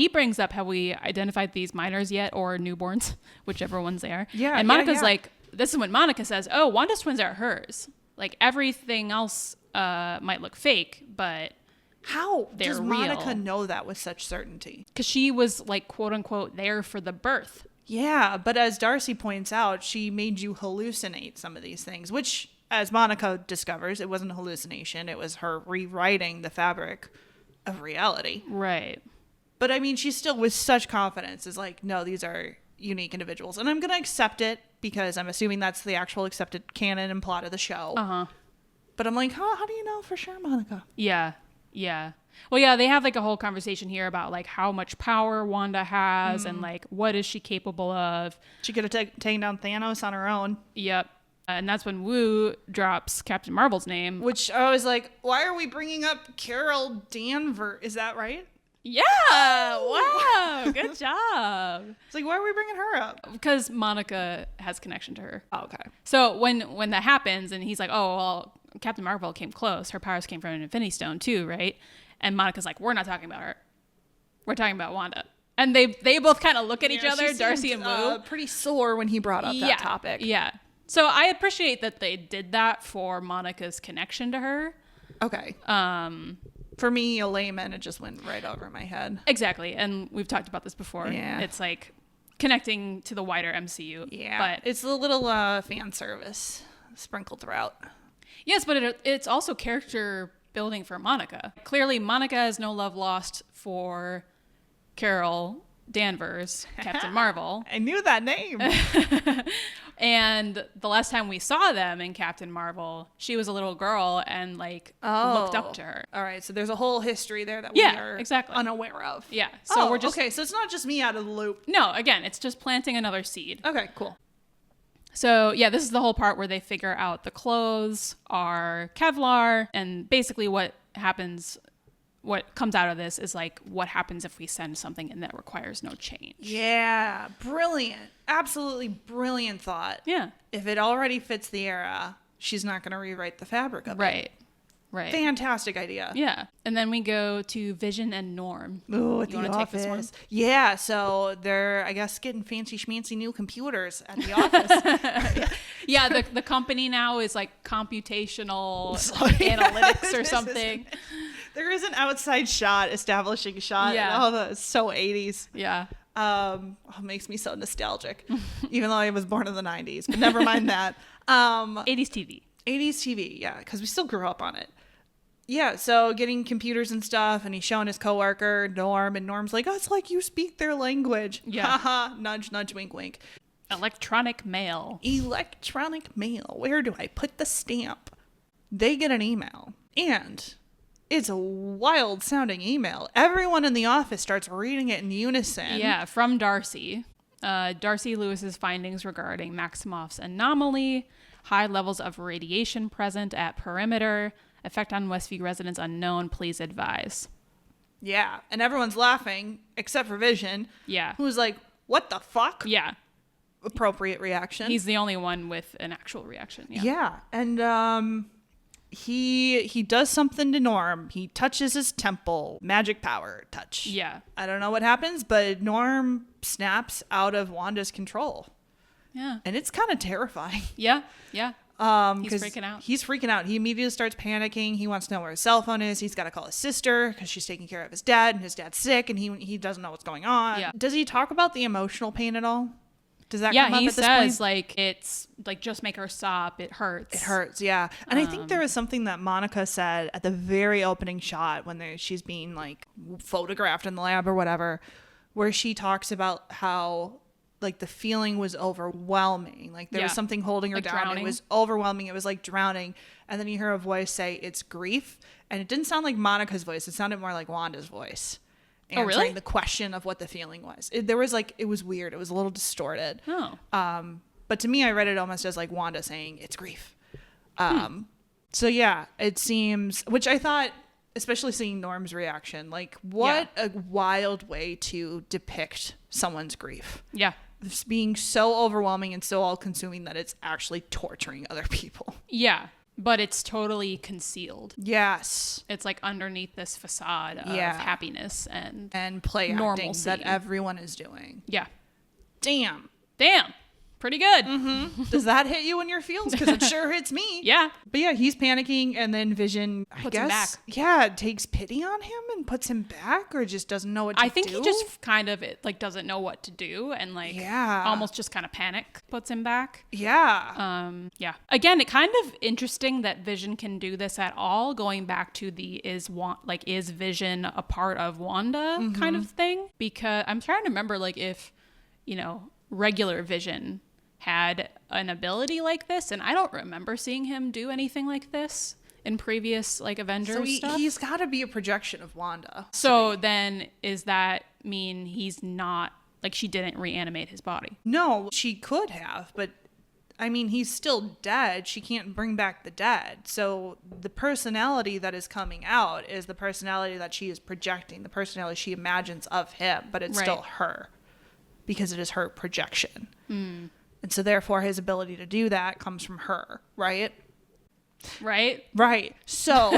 brings up, have we identified these minors yet, or newborns, whichever ones they are. Yeah. And Monica's like, this is when Monica says, oh, Wanda's twins are hers. Like, everything else might look fake, but how does Monica real. know that with such certainty? Because she was, like, quote unquote, there for the birth. Yeah, but as Darcy points out, she made you hallucinate some of these things, which, as Monica discovers, it wasn't a hallucination. It was her rewriting the fabric of reality. Right. But I mean, she still with such confidence is like, no, these are unique individuals. And I'm going to accept it because I'm assuming that's the actual accepted canon and plot of the show. Uh-huh. But I'm like, how do you know for sure, Monica? Yeah. Yeah. Well, yeah, they have like a whole conversation here about like how much power Wanda has and like what is she capable of. She could have taken down Thanos on her own. Yep. And that's when Wu drops Captain Marvel's name. Which I was like, why are we bringing up Carol Danvers? Is that right? Yeah. Wow. Good job. It's like, why are we bringing her up? Because Monica has connection to her. Oh, okay. So when that happens and he's like, oh, well, Captain Marvel came close. Her powers came from an Infinity Stone too, right? And Monica's like, we're not talking about her. We're talking about Wanda. And they both kind of look at each other, Darcy and Wu. Pretty sore when he brought up that topic. Yeah. So I appreciate that they did that for Monica's connection to her. Okay. For me, a layman, it just went right over my head. Exactly. And we've talked about this before. Yeah. It's like connecting to the wider MCU. Yeah. But it's a little fan service sprinkled throughout. Yes, but it's also character building for Monica. Clearly, Monica has no love lost for Carol Danvers, Captain Marvel. I knew that name. And the last time we saw them in Captain Marvel, she was a little girl and like looked up to her. All right, so there's a whole history there that we are unaware of. Yeah. So we're just okay. So it's not just me out of the loop. No, again, it's just planting another seed. Okay, cool. So yeah, this is the whole part where they figure out the clothes are Kevlar, and basically what comes out of this is like what happens if we send something in that requires no change. Yeah, brilliant. Absolutely brilliant thought. Yeah. If it already fits the era, she's not going to rewrite the fabric of it. Right. Fantastic idea. Yeah. And then we go to Vision and Norm. Ooh, at you the want to take this one? Yeah, so they're, I guess, getting fancy schmancy new computers at the office. Yeah, the company now is like computational analytics or something. There is an outside shot, establishing shot. Yeah. Oh, that's so 80s. Yeah. It makes me so nostalgic, even though I was born in the 90s. But never mind that. 80s TV. 80s TV, yeah, because we still grew up on it. Yeah, so getting computers and stuff, and he's showing his coworker, Norm, and Norm's like, oh, it's like you speak their language. Yeah. Haha, nudge, nudge, wink, wink. Electronic mail. Electronic mail. Where do I put the stamp? They get an email, and it's a wild sounding email. Everyone in the office starts reading it in unison. Yeah, from Darcy. Darcy Lewis's findings regarding Maximoff's anomaly, high levels of radiation present at perimeter, effect on Westview residents unknown, please advise. Yeah, and everyone's laughing, except for Vision. Yeah. Who's like, what the fuck? Yeah. Appropriate reaction. He's the only one with an actual reaction. Yeah. Yeah, and he does something to Norm. He touches his temple. Magic power touch. Yeah. I don't know what happens, but Norm snaps out of Wanda's control. Yeah. And it's kind of terrifying. Yeah. Yeah. He's freaking out. He's freaking out. He immediately starts panicking. He wants to know where his cell phone is. He's got to call his sister because she's taking care of his dad, and his dad's sick, and he doesn't know what's going on. Yeah. Does he talk about the emotional pain at all? Does that come up at this point? Yeah, he says, like, it's, like, just make her stop. It hurts. It hurts, yeah. And I think there was something that Monica said at the very opening shot when she's being, like, photographed in the lab or whatever, where she talks about how, like, the feeling was overwhelming. Like, there was something holding her like down. Drowning. It was overwhelming. It was like drowning. And then you hear a voice say, it's grief. And it didn't sound like Monica's voice. It sounded more like Wanda's voice. Answering really? the question of what the feeling was. It was weird. It was a little distorted. Oh. But to me, I read it almost as like Wanda saying it's grief. So yeah, it seems, which I thought, especially seeing Norm's reaction, like what a wild way to depict someone's grief. Yeah. It's being so overwhelming and so all consuming that it's actually torturing other people. Yeah. But it's totally concealed. Yes. It's like underneath this facade of happiness and play acting normalcy that everyone is doing. Yeah. Damn. Pretty good. Mm-hmm. Does that hit you in your feels? Because it sure hits me. Yeah. But yeah, he's panicking, and then Vision, Puts him back. Yeah, takes pity on him and puts him back, or just doesn't know what to do. I think he just kind of like doesn't know what to do, and like almost just kind of panic puts him back. Yeah. Yeah. Again, it kind of interesting that Vision can do this at all. Going back to the is Vision a part of Wanda kind of thing? Because I'm trying to remember like if regular Vision had an ability like this, and I don't remember seeing him do anything like this in previous like Avengers stuff. He's got to be a projection of Wanda. So then is that mean he's not, like she didn't reanimate his body? No, she could have, but I mean, he's still dead. She can't bring back the dead. So the personality that is coming out is the personality that she is projecting, the personality she imagines of him, but it's still her because it is her projection. And so therefore his ability to do that comes from her, right? Right. So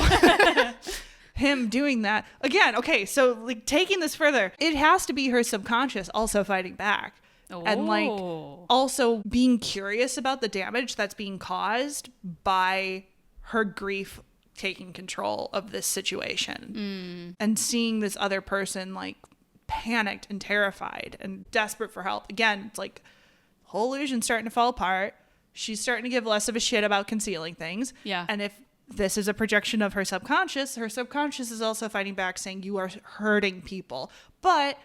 him doing that again. Okay. So like taking this further, it has to be her subconscious also fighting back. And like also being curious about the damage that's being caused by her grief taking control of this situation and seeing this other person like panicked and terrified and desperate for help. Again, it's like whole illusion's starting to fall apart. She's starting to give less of a shit about concealing things. Yeah. And if this is a projection of her subconscious is also fighting back saying you are hurting people. But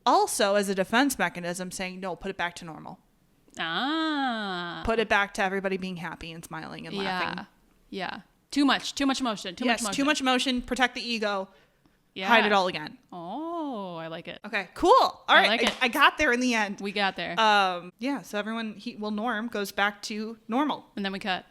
also as a defense mechanism saying, no, put it back to normal. Put it back to everybody being happy and smiling and laughing. Yeah. Too much emotion. Too much emotion. Protect the ego. Yeah. Hide it all again. Oh, I like it. Okay, cool. All right. like it. I got there in the end. We got there. Yeah, so everyone, Norm goes back to normal. And then we cut.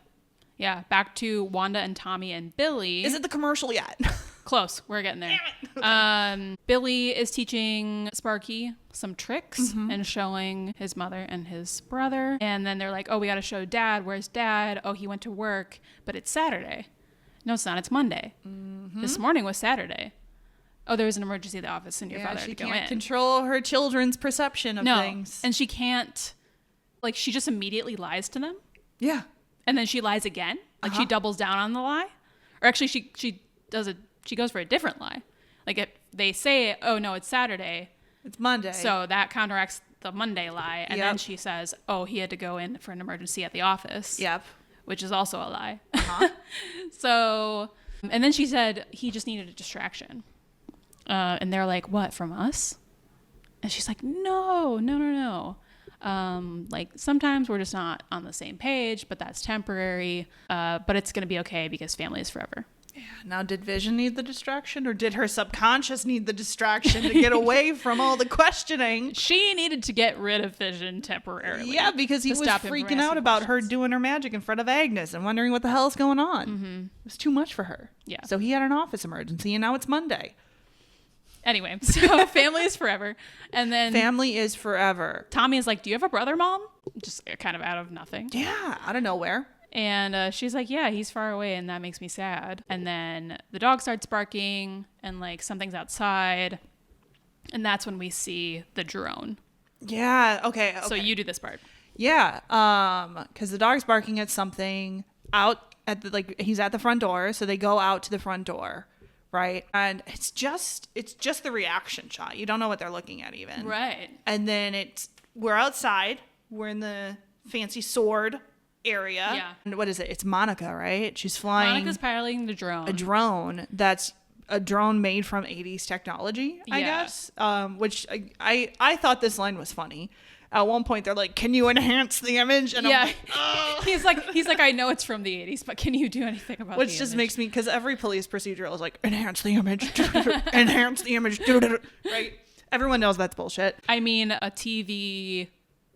Yeah, back to Wanda and Tommy and Billy. Is it the commercial yet? Close. We're getting there. Okay. Billy is teaching Sparky some tricks and showing his mother and his brother. And then they're like, oh, we got to show Dad. Where's Dad? Oh, he went to work, but it's Saturday. No, it's not. It's Monday. This morning was Saturday. Oh, there was an emergency at the office and your father had to go in. She can't control her children's perception of things. And she can't, like, she just immediately lies to them. Yeah. And then she lies again. Like, she doubles down on the lie. Or actually, she goes for a different lie. Like, if they say, oh, no, it's Saturday. It's Monday. So that counteracts the Monday lie. And then she says, oh, he had to go in for an emergency at the office. Yep. Which is also a lie. So, and then she said he just needed a distraction. And they're like, what, from us? And she's like, no. Like sometimes we're just not on the same page, but that's temporary. But it's going to be okay because family is forever. Yeah. Now, did Vision need the distraction, or did her subconscious need the distraction to get away from all the questioning? She needed to get rid of Vision temporarily. Yeah, because he was freaking out about her doing her magic in front of Agnes and wondering what the hell is going on. It was too much for her. Yeah. So he had an office emergency, and now it's Monday. Anyway, so family is forever. And then family is forever. Tommy is like, do you have a brother, Mom? Just kind of out of nothing. Yeah, out of nowhere. And she's like, yeah, he's far away and that makes me sad. And then the dog starts barking and like something's outside. And that's when we see the drone. Yeah. Okay. So you do this part. Yeah. Because the dog's barking at something out at he's at the front door. So they go out to the front door. Right. And it's just the reaction shot. You don't know what they're looking at even. Right. And then we're outside. We're in the fancy sword area. Yeah. And what is it? It's Monica, right? She's flying. Monica's piloting the drone. A drone that's a drone made from 80s technology, I guess. Which I thought this line was funny. At one point, they're like, "Can you enhance the image?" And I'm like, oh. he's like, I know it's from the 80s, but can you do anything about Which the just image? makes me, because every police procedural is like, enhance the image, enhance the image, right? Everyone knows that's bullshit. I mean, a TV,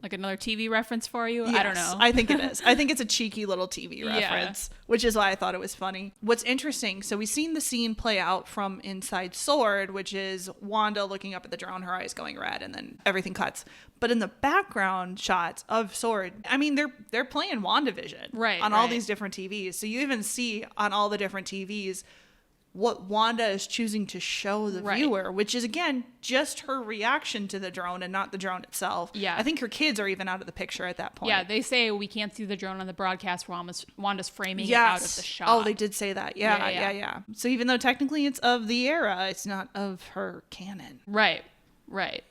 like another TV reference for you? Yes, I don't know. I think it is. I think it's a cheeky little TV reference, which is why I thought it was funny. What's interesting, so we've seen the scene play out from inside Sword, which is Wanda looking up at the drone, her eyes going red, and then everything cuts. But in the background shots of Sword, I mean, they're playing WandaVision on all these different TVs. So you even see on all the different TVs what Wanda is choosing to show the viewer, which is, again, just her reaction to the drone and not the drone itself. Yeah. I think her kids are even out of the picture at that point. Yeah, they say we can't see the drone on the broadcast. Wanda's framing it out of the shot. Oh, they did say that. Yeah. So even though technically it's of the era, it's not of her canon. Right.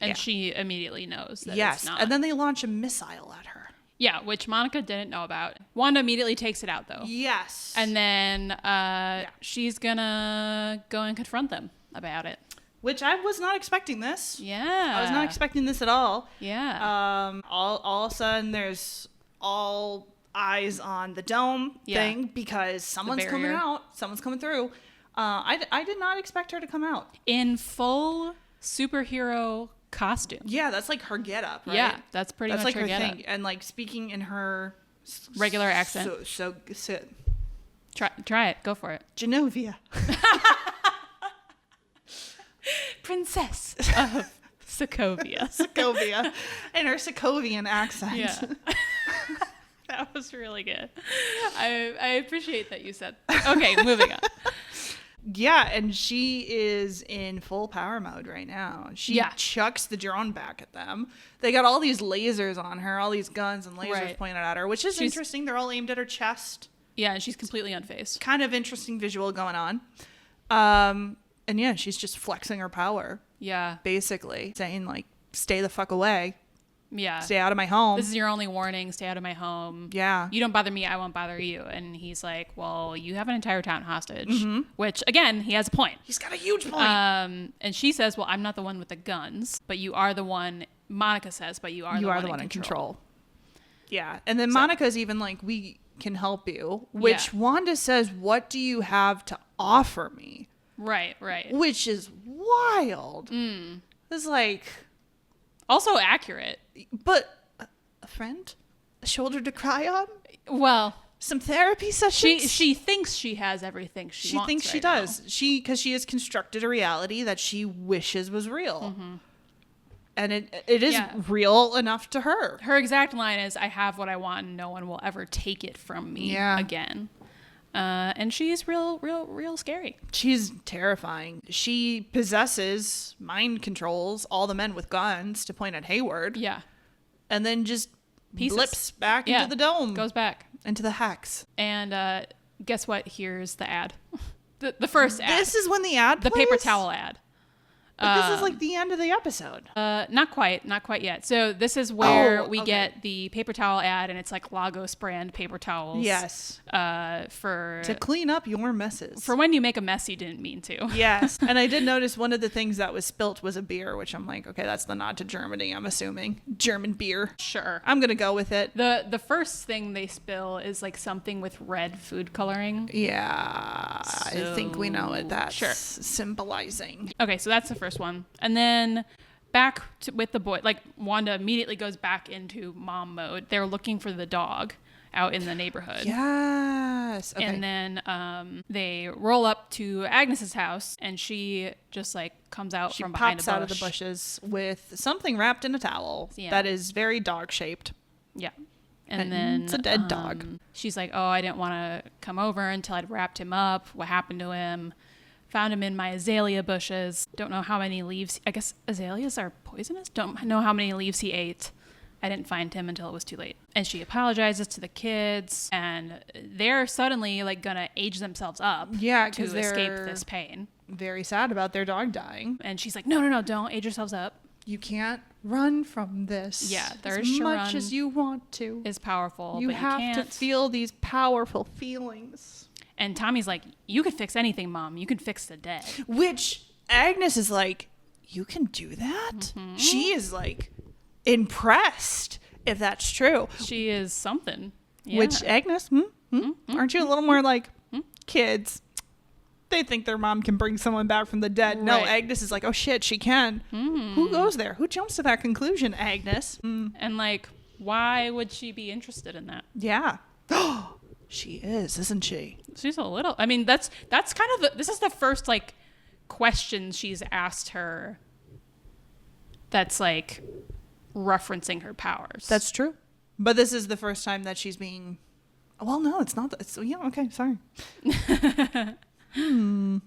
And she immediately knows that it's not. And then they launch a missile at her. Yeah, which Monica didn't know about. Wanda immediately takes it out, though. Yes. And then she's gonna go and confront them about it. Which I was not expecting this. Yeah. I was not expecting this at all. Yeah. All of a sudden, there's all eyes on the dome thing because someone's coming out. Someone's coming through. I did not expect her to come out. In full superhero costume. Yeah, that's like her getup, right? Yeah, that's pretty much like her getup. thing. And like speaking in her regular accent. So Try it. Go for it. Genovia. Princess of Sokovia. Sokovia. And her Sokovian accent. Yeah. That was really good. I appreciate that you said. Okay, moving on. Yeah, and she is in full power mode right now. She chucks the drone back at them. They got all these lasers on her, all these guns and lasers pointed at her, which is interesting. They're all aimed at her chest. Yeah, and she's completely unfazed. Kind of interesting visual going on. And yeah, she's just flexing her power. Yeah. Basically saying like, stay the fuck away. Yeah. Stay out of my home. This is your only warning. Stay out of my home. Yeah. You don't bother me. I won't bother you. And he's like, well, you have an entire town hostage, which again, he has a point. He's got a huge point. And she says, well, I'm not the one with the guns, but you are the one. Monica says, but you are the one in control. Yeah. And then Monica's even like, we can help you, which Wanda says, what do you have to offer me? Right. Which is wild. It's like, also accurate. But a friend? A shoulder to cry on? Well, some therapy sessions? She thinks she has everything she wants. She thinks she does. Because she has constructed a reality that she wishes was real. And it is real enough to her. Her exact line is, I have what I want and no one will ever take it from me again. And she's real scary. She's terrifying. She possesses, mind controls all the men with guns to point at Hayward. Yeah. And then just blips back into the dome. Goes back. Into the hex. And guess what? Here's the ad. the first ad. This is when the ad plays? The paper towel ad. But this is like the end of the episode. Not quite yet. So this is where we get the paper towel ad, and it's like Lagos brand paper towels. Yes. To clean up your messes. For when you make a mess you didn't mean to. Yes. And I did notice one of the things that was spilt was a beer, which I'm like, okay, that's the nod to Germany, I'm assuming. German beer. Sure. I'm gonna go with it. The first thing they spill is like something with red food coloring. Yeah. So, I think we know what that's symbolizing. Okay, so that's the first one. And then back with the boy, like Wanda immediately goes back into mom mode. They're looking for the dog out in the neighborhood. Yes. Okay. And then they roll up to Agnes's house, and she just like comes out from behind a bush. She pops out of the bushes with something wrapped in a towel that is very dog shaped. Yeah. And then it's a dead dog. She's like, oh, I didn't want to come over until I'd wrapped him up. What happened to him? Found him in my azalea bushes. Don't know how many leaves. I guess azaleas are poisonous. Don't know how many leaves he ate. I didn't find him until it was too late. And she apologizes to the kids, and they're suddenly like gonna age themselves up. Yeah, to escape this pain. Very sad about their dog dying. And she's like, no, don't age yourselves up. You can't run from this. Yeah, as much as you want to. Is powerful. You but have you can't. to feel these powerful feelings. And Tommy's like, you could fix anything, Mom. You can fix the dead. Which Agnes is like, you can do that? Mm-hmm. She is like impressed, if that's true. She is something. Yeah. Which Agnes, aren't you a little more like, kids, they think their mom can bring someone back from the dead. Right. No, Agnes is like, oh shit, she can. Mm-hmm. Who goes there? Who jumps to that conclusion, Agnes? And like, why would she be interested in that? Yeah. She is, isn't she? She's a little. I mean, that's kind of this is the first like question she's asked her. That's like referencing her powers. That's true. But this is the first time that she's being. Well, no, it's not. It's yeah. Okay, sorry.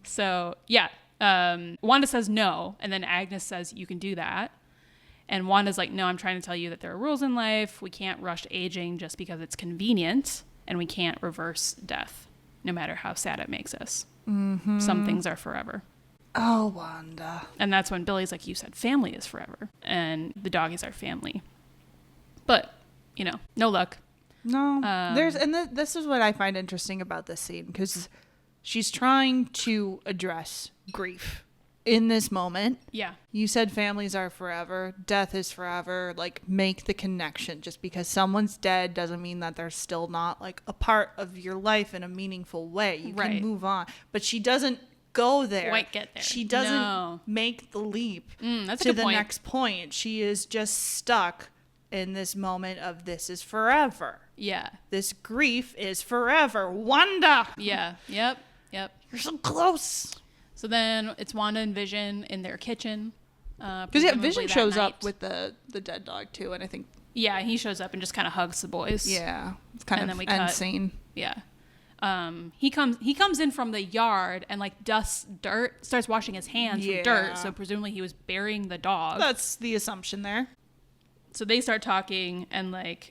So yeah, Wanda says no, and then Agnes says you can do that. And Wanda's like, no, I'm trying to tell you that there are rules in life. We can't rush aging just because it's convenient. And we can't reverse death, no matter how sad it makes us. Mm-hmm. Some things are forever. Oh, Wanda. And that's when Billy's like, you said family is forever. And the doggies are family. But, you know, no luck. No. This is what I find interesting about this scene. Because she's trying to address grief in this moment. Yeah. You said families are forever. Death is forever. Like, make the connection. Just because someone's dead doesn't mean that they're still not, like, a part of your life in a meaningful way. You can move on. But she doesn't go there. Quite get there. She doesn't make the leap to the next point. She is just stuck in this moment of this is forever. Yeah. This grief is forever. Wanda! Yeah. Yep. You're so close. So then it's Wanda and Vision in their kitchen. Because Vision shows up with the dead dog too, and I think he shows up and just kind of hugs the boys. Yeah, it's kind of end scene. Yeah, he comes in from the yard and like dusts dirt, starts washing his hands from dirt. So presumably he was burying the dog. That's the assumption there. So they start talking and like.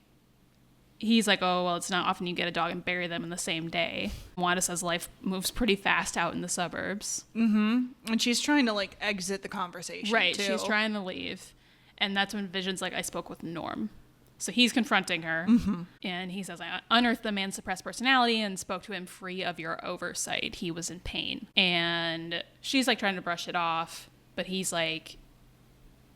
He's like, oh, well, it's not often you get a dog and bury them in the same day. Wanda says life moves pretty fast out in the suburbs. Mm-hmm. And she's trying to, like, exit the conversation, right, too. She's trying to leave. And that's when Vision's like, I spoke with Norm. So he's confronting her. And he says, I unearthed the man's suppressed personality and spoke to him free of your oversight. He was in pain. And she's, like, trying to brush it off. But he's like,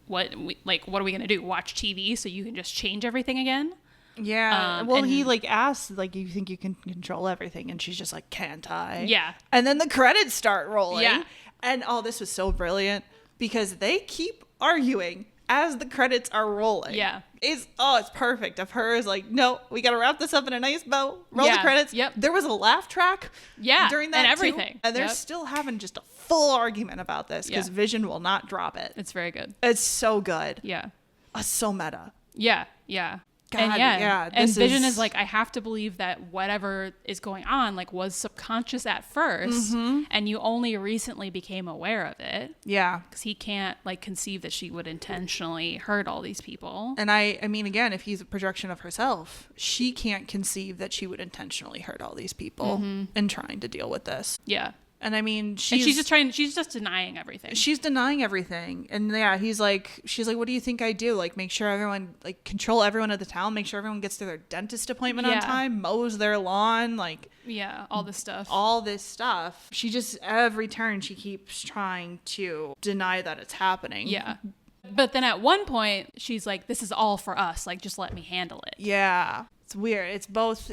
what are we going to do? Watch TV so you can just change everything again? Yeah. Well, he like asks, like, you think you can control everything? And she's just like, can't I? Yeah. And then the credits start rolling. Yeah. And this was so brilliant because they keep arguing as the credits are rolling. Yeah. It's perfect. Of her is like, no, we got to wrap this up in a nice bow. Roll the credits. Yep. There was a laugh track. Yeah. During that and everything. Too, and they're still having just a full argument about this because Vision will not drop it. It's very good. It's so good. Yeah. So meta. Yeah. God, and Vision is like, I have to believe that whatever is going on, like, was subconscious at first, and you only recently became aware of it. Yeah, because he can't like conceive that she would intentionally hurt all these people. And I mean, again, if he's a projection of herself, she can't conceive that she would intentionally hurt all these people in trying to deal with this. Yeah. And I mean, she's just denying everything. She's denying everything. And she's like, what do you think I do? Like, make sure everyone, like, control everyone at the town, make sure everyone gets to their dentist appointment on time, mows their lawn, like. Yeah, all this stuff. She just, every turn, she keeps trying to deny that it's happening. Yeah. But then at one point, she's like, this is all for us. Like, just let me handle it. Yeah. It's weird. It's both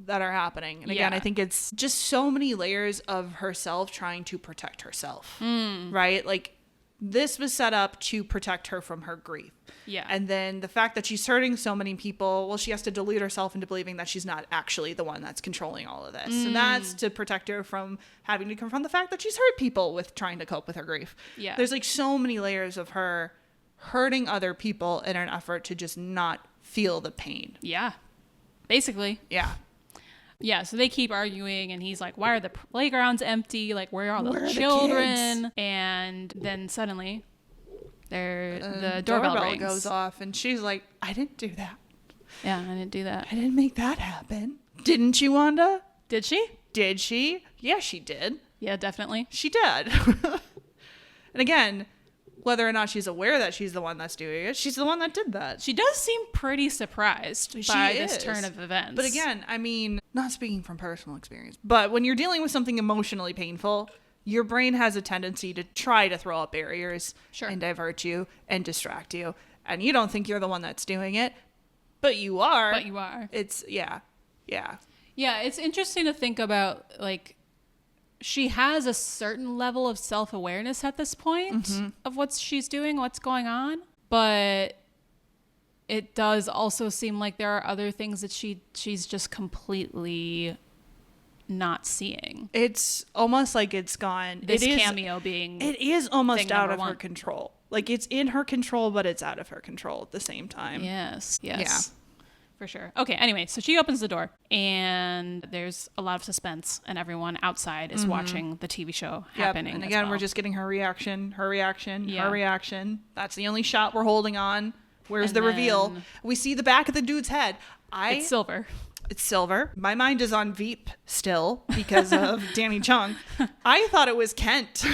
that are happening. And again, I think it's just so many layers of herself trying to protect herself. Right? Like, this was set up to protect her from her grief. Yeah. And then the fact that she's hurting so many people, well, she has to delude herself into believing that she's not actually the one that's controlling all of this. And that's to protect her from having to confront the fact that she's hurt people with trying to cope with her grief. Yeah. There's like so many layers of her hurting other people in an effort to just not feel the pain. Yeah. Basically. Yeah. Yeah, so they keep arguing, and he's like, why are the playgrounds empty? Like, where are all Where the are the children? kids? And then suddenly, the doorbell rings. goes off, and she's like, I didn't do that. Yeah, I didn't do that. I didn't make that happen. Didn't you, Wanda? Did she? Did she? Yeah, she did. Yeah, definitely. She did. And again, whether or not she's aware that she's the one that's doing it, she's the one that did that. She does seem pretty surprised by this turn of events. But again, I mean, not speaking from personal experience, but when you're dealing with something emotionally painful, your brain has a tendency to try to throw up barriers and divert you and distract you. And you don't think you're the one that's doing it, but you are. But you are. It's, yeah. Yeah, it's interesting to think about, like, she has a certain level of self-awareness at this point of what she's doing, what's going on. But it does also seem like there are other things that she's just completely not seeing. It's almost like it's gone. This cameo being it is almost out of one. her control. Like, it's in her control, but it's out of her control at the same time. Yes. Yeah. For sure. Okay, anyway, so she opens the door, and there's a lot of suspense, and everyone outside is watching the TV show happening. And again, we're just getting her reaction. That's the only shot we're holding on. Where's the reveal? We see the back of the dude's head. It's silver. It's silver. My mind is on Veep still because of Danny Chung. I thought it was Kent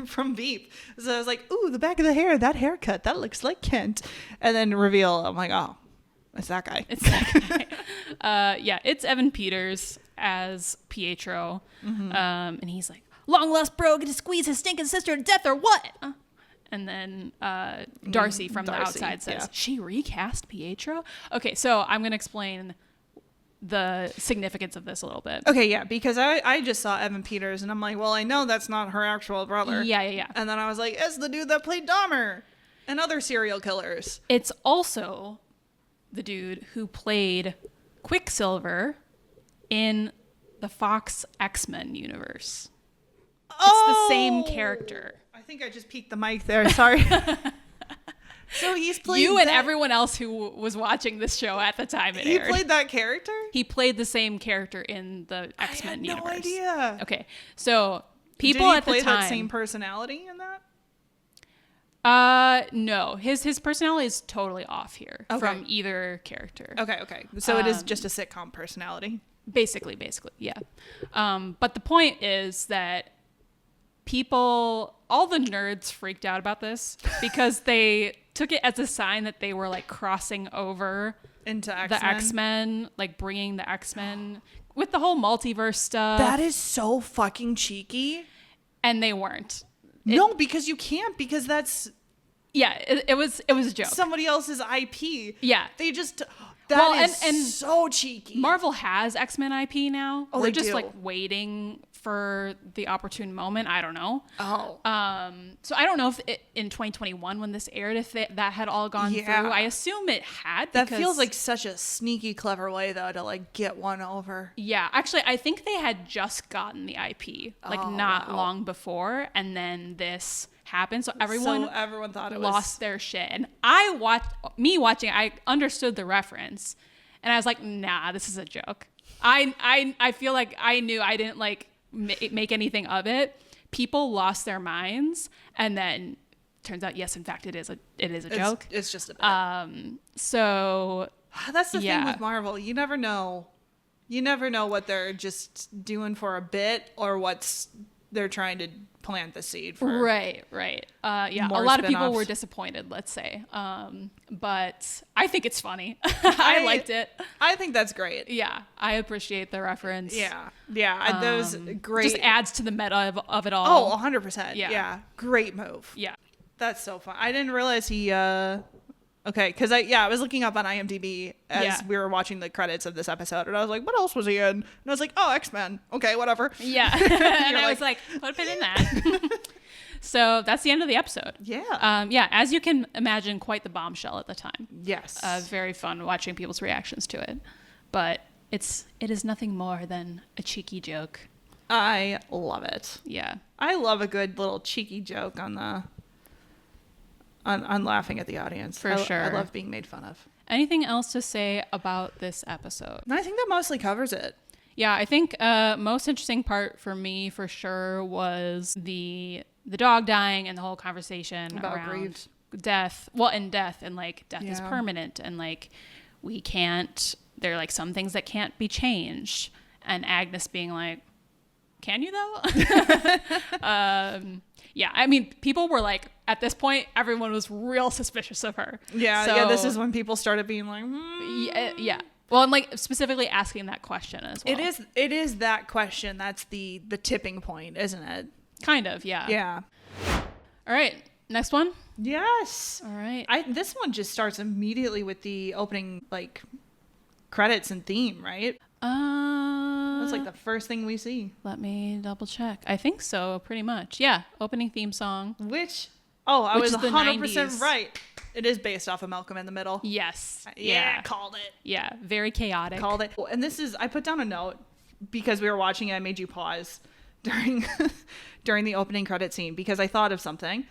from Veep. So I was like, ooh, the back of the hair, that haircut, that looks like Kent. And then reveal, I'm like, oh. It's that guy. Yeah, it's Evan Peters as Pietro. And he's like, long lost bro, get to squeeze his stinking sister to death or what? And then Darcy from the outside says, she recast Pietro? Okay, so I'm going to explain the significance of this a little bit. Okay, yeah, because I just saw Evan Peters, and I'm like, well, I know that's not her actual brother. Yeah. And then I was like, it's the dude that played Dahmer and other serial killers. It's also the dude who played Quicksilver in the Fox X-Men universe. It's the same character. I think I just peeked the mic there. Sorry. So he's played and everyone else who was watching this show at the time it aired. He played that character? He played the same character in the X-Men universe. I had no idea. Okay, so people Did he at the play time that same personality in that? No, his personality is totally off here from either character. Okay. So it is just a sitcom personality. Basically, yeah. But the point is that all the nerds freaked out about this because they took it as a sign that they were like crossing over into the X-Men, like bringing the X-Men with the whole multiverse stuff. That is so fucking cheeky. And they weren't. No, because you can't, because that's... Yeah, it was a joke. Somebody else's IP. Yeah. They just... That is so cheeky. Marvel has X-Men IP now. Oh, We're they just do. like waiting for the opportune moment. I don't know. Oh. So I don't know if in 2021 when this aired, if that had all gone through. I assume it had. That feels like such a sneaky, clever way though to like get one over. Yeah, actually, I think they had just gotten the IP not long before, and then this happened. So everyone thought it lost their shit. And I understood the reference, and I was like, nah, this is a joke. I feel like I knew I didn't like make anything of it. People lost their minds, and then turns out, yes, in fact, it is a joke. It's just a bit. So that's the thing with Marvel. You never know what they're just doing for a bit or what's they're trying to plant the seed for. Right. Yeah, a lot of people were disappointed, let's say. But I think it's funny. I liked it. I think that's great. Yeah, I appreciate the reference. Yeah. Those great. Just adds to the meta of it all. Oh, 100%. Yeah. Great move. Yeah. That's so fun. I didn't realize he... Okay, because I was looking up on IMDb as we were watching the credits of this episode, and I was like, what else was he in? And I was like, oh, X-Men. Okay, whatever. Yeah. And I was like, put it in that. So that's the end of the episode. Yeah. As you can imagine, quite the bombshell at the time. Yes. Very fun watching people's reactions to it. But it is nothing more than a cheeky joke. I love it. Yeah. I love a good little cheeky joke on laughing at the audience. For sure. I love being made fun of. Anything else to say about this episode? I think that mostly covers it. Yeah, I think most interesting part for me for sure was the dog dying and the whole conversation about around grief. death. Well, and death, and like death is Yeah. permanent, and like we can't. There are like some things that can't be changed, and Agnes being like, "Can you though?" Yeah, I mean, people were like, at this point, everyone was real suspicious of her. Yeah, So- yeah. This is when people started being like, yeah. Well, and like specifically asking that question as well. It is that question. That's the tipping point, isn't it? Kind of, yeah. Yeah. All right, next one. Yes. All right. This one just starts immediately with the opening like credits and theme, right? That's like the first thing we see. Let me double check. I think so, pretty much. Yeah, opening theme song. Which I Which was is the 100% 90s. right. It is based off of Malcolm in the Middle. Yes. Yeah, called it. Yeah, very chaotic. Called it. And this is, I put down a note because we were watching it. I made you pause during during the opening credit scene because I thought of something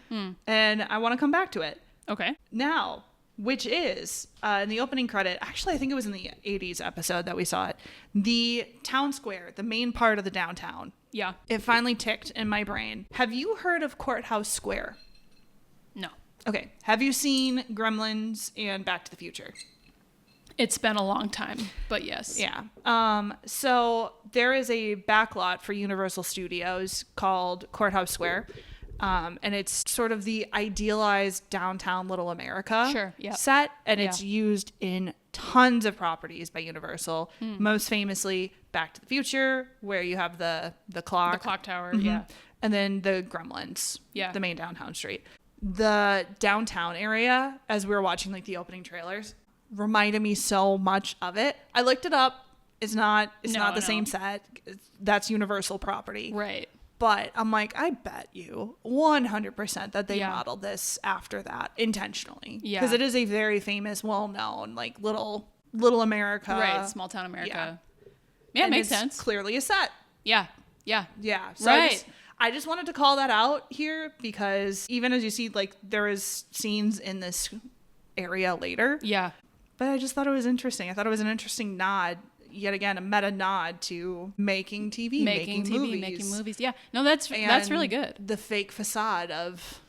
and I want to come back to it Okay. now, which is in the opening credit. Actually, I think it was in the 80s episode that we saw it. The town square, the main part of the downtown. Yeah. It finally ticked in my brain. Have you heard of Courthouse Square? No. Okay. Have you seen Gremlins and Back to the Future? It's been a long time, but yes. Yeah. So there is a backlot for Universal Studios called Courthouse Square. And it's sort of the idealized downtown Little America Sure, yep. set. And Yeah. it's used in tons of properties by Universal. Most famously Back to the Future, where you have the clock. The clock tower, Mhm. yeah. And then the Gremlins. Yeah. The main downtown street. The downtown area, as we were watching like the opening trailers, reminded me so much of it. I looked it up. It's not No, the same set. That's Universal property. Right. But I'm like, I bet you 100% that they Yeah. modeled this after that intentionally. Yeah. Because it is a very famous, well-known, like little America. Right. Small town America. Yeah, And makes it's sense. clearly a set. Yeah. Yeah. Yeah. So Right. I just wanted to call that out here because even as you see, like there is scenes in this area later. Yeah. But I just thought it was interesting. I thought it was an interesting nod, yet again, a meta nod to making TV, making movies. Yeah. No, that's really good. The fake facade of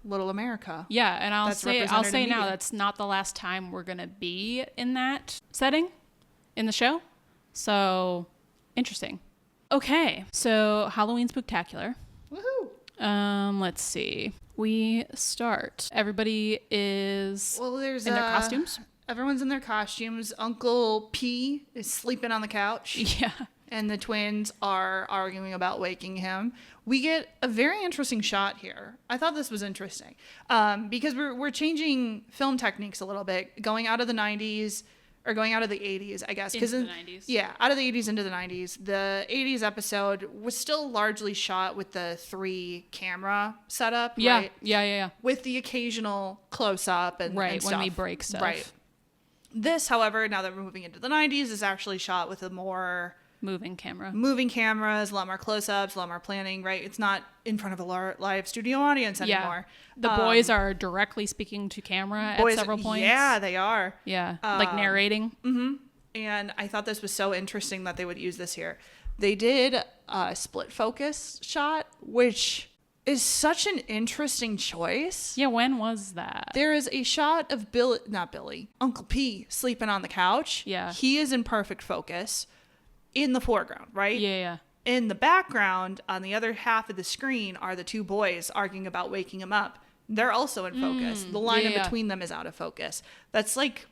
Little America. Yeah, and I'll That's say represented in now media. that's not the last time we're gonna be in that setting in the show. So interesting. Okay, so Halloween Spooktacular. Woohoo! Let's see. We start. Everybody is There's in their costumes. Everyone's in their costumes. Uncle P is sleeping on the couch. Yeah. And the twins are arguing about waking him. We get a very interesting shot here. I thought this was interesting because we're changing film techniques a little bit, going out of the 90s or going out of the 80s, I guess. Into the 90s. Yeah, out of the 80s into the 90s. The 80s episode was still largely shot with the 3 camera setup, Yeah. right? Yeah. With the occasional close up and Right, and when we stuff. break stuff. Right. This, however, now that we're moving into the 90s, is actually shot with a more Moving camera. moving cameras, a lot more close-ups, a lot more planning, right? It's not in front of a live studio audience anymore. The boys are directly speaking to camera at several points. Yeah, they are. Yeah. Like narrating. And I thought this was so interesting that they would use this here. They did a split focus shot, which is such an interesting choice. Yeah, when was that? There is a shot of Uncle P sleeping on the couch. Yeah. He is in perfect focus in the foreground, right? Yeah. In the background, on the other half of the screen, are the 2 boys arguing about waking him up. They're also in focus. The line in between them is out of focus. That's like,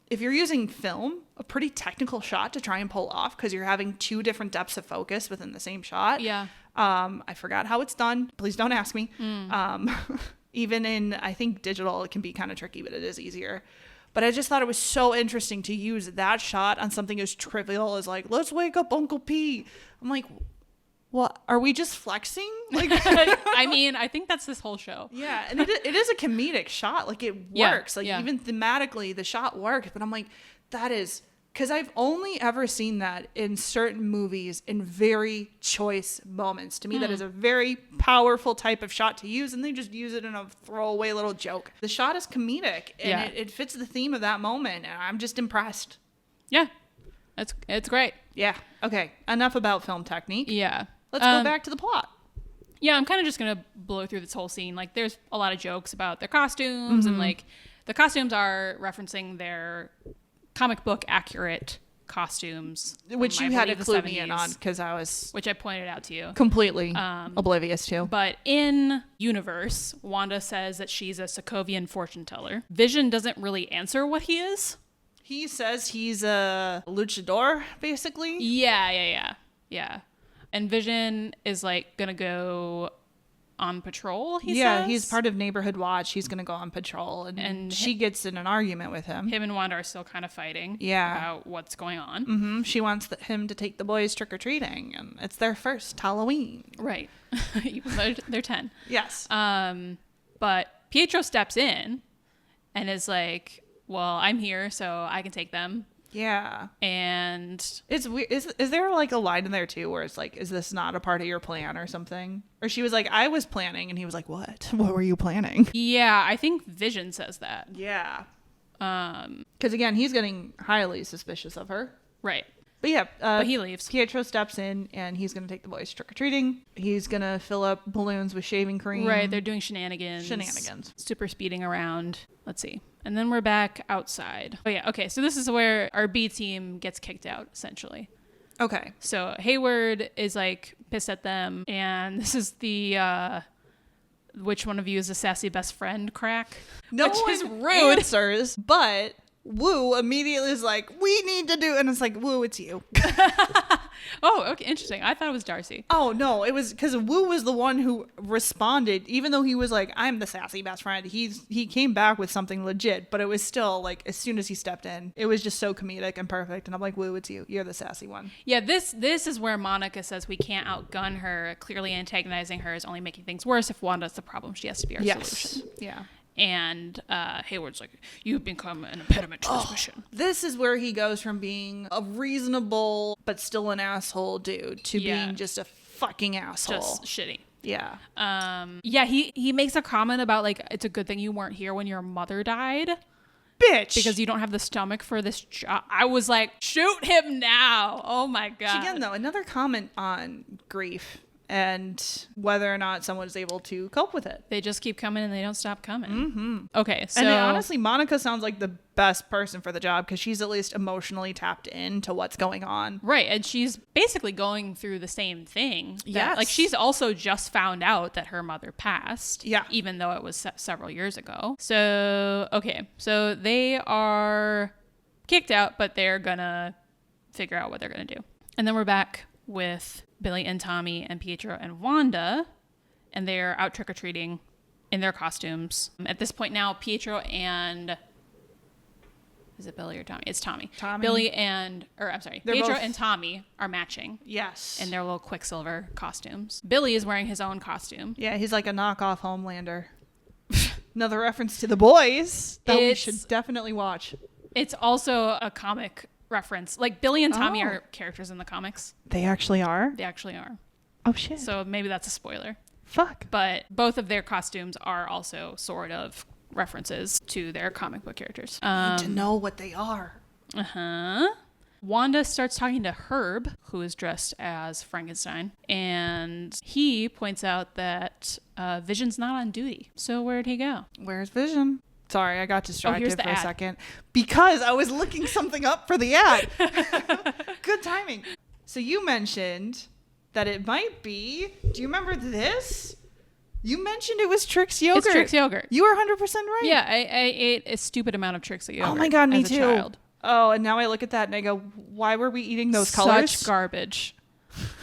if you're using film, a pretty technical shot to try and pull off because you're having 2 different depths of focus within the same shot. Yeah. I forgot how it's done. Please don't ask me. Even in, I think, digital, it can be kind of tricky, but it is easier. But I just thought it was so interesting to use that shot on something as trivial as like, let's wake up Uncle P. I'm like, what? Are we just flexing? Like, I mean, I think that's this whole show. yeah. And it is a comedic shot. Like it Yeah, works. Like yeah. even thematically, the shot works. But I'm like, that is Because I've only ever seen that in certain movies in very choice moments. To me, that is a very powerful type of shot to use, and they just use it in a throwaway little joke. The shot is comedic, and it fits the theme of that moment, and I'm just impressed. Yeah. It's great. Yeah. Okay. Enough about film technique. Yeah. Let's go back to the plot. Yeah, I'm kind of just going to blow through this whole scene. Like, there's a lot of jokes about their costumes, and, like, the costumes are referencing their comic book accurate costumes. Which you had to clue me in on, because I was... Which I pointed out to you. Completely oblivious to. But in universe, Wanda says that she's a Sokovian fortune teller. Vision doesn't really answer what he is. He says he's a luchador, basically. Yeah. And Vision is, like, gonna go on patrol, he says. He's part of Neighborhood Watch. He's gonna go on patrol. And she gets in an argument with him. Him and Wanda are still kind of fighting about what's going on. Mm-hmm. She wants him to take the boys trick-or-treating. And it's their first Halloween. Right. Even though they're 10. Yes. But Pietro steps in and is like, well, I'm here, so I can take them. Yeah. And it's weird. Is there like a line in there too where it's like, is this not a part of your plan or something? Or she was like, I was planning, and he was like, what? What were you planning? Yeah, I think Vision says that. Yeah. Because again, he's getting highly suspicious of her. Right. But yeah, but he leaves. Pietro steps in, and he's going to take the boys trick-or-treating. He's going to fill up balloons with shaving cream. Right, they're doing shenanigans. Super speeding around. Let's see. And then we're back outside. Oh, yeah, okay. So this is where our B team gets kicked out, essentially. Okay. So Hayward is, like, pissed at them. And this is the, which one of you is a sassy best friend crack? No which one is rude. answers, but... Woo immediately is like, we need to do, and it's like, Woo, it's you. Oh, okay, interesting. I thought it was Darcy. Oh, no, it was because Woo was the one who responded, even though he was like, I'm the sassy best friend. He came back with something legit, but it was still like, as soon as he stepped in, it was just so comedic and perfect, and I'm like, Woo, it's you. You're the sassy one. Yeah, this is where Monica says we can't outgun her. Clearly antagonizing her is only making things worse. If Wanda's the problem, she has to be our solution. Yeah. And Hayward's like, you've become an impediment to this mission. This is where he goes from being a reasonable but still an asshole dude to being just a fucking asshole. Just shitty. Yeah. Yeah, he makes a comment about, like, it's a good thing you weren't here when your mother died. Bitch. Because you don't have the stomach for this job. I was like, shoot him now. Oh my God. Again, though, another comment on grief and whether or not someone's able to cope with it. They just keep coming and they don't stop coming. Mm-hmm. Okay, so... And honestly, Monica sounds like the best person for the job because she's at least emotionally tapped into what's going on. Right, and she's basically going through the same thing. Yes. Like, she's also just found out that her mother passed. Yeah. Even though it was several years ago. So, okay, so they are kicked out, but they're gonna figure out what they're gonna do. And then we're back with Billy and Tommy and Pietro and Wanda, and they're out trick-or-treating in their costumes. At this point now, Pietro and... Is it Billy or Tommy? It's Tommy. Pietro and Tommy are matching. Yes. In their little Quicksilver costumes. Billy is wearing his own costume. Yeah, he's like a knockoff Homelander. Another reference to The Boys that we should definitely watch. It's also a comic reference. Like, Billy and Tommy are characters in the comics. They actually are? They actually are. Oh, shit. So maybe that's a spoiler. Fuck. But both of their costumes are also sort of references to their comic book characters. I need to know what they are. Uh-huh. Wanda starts talking to Herb, who is dressed as Frankenstein, and he points out that Vision's not on duty. So where'd he go? Where's Vision? Sorry, I got distracted for a ad. second because I was looking something up for the ad. Good timing. So you mentioned that it might be, do you remember this? You mentioned it was Trix yogurt. It's Trix yogurt. You were 100% right. Yeah, I ate a stupid amount of Trix yogurt. Oh my God, me as a too. Child. Oh, and now I look at that and I go, why were we eating those colors? Such garbage.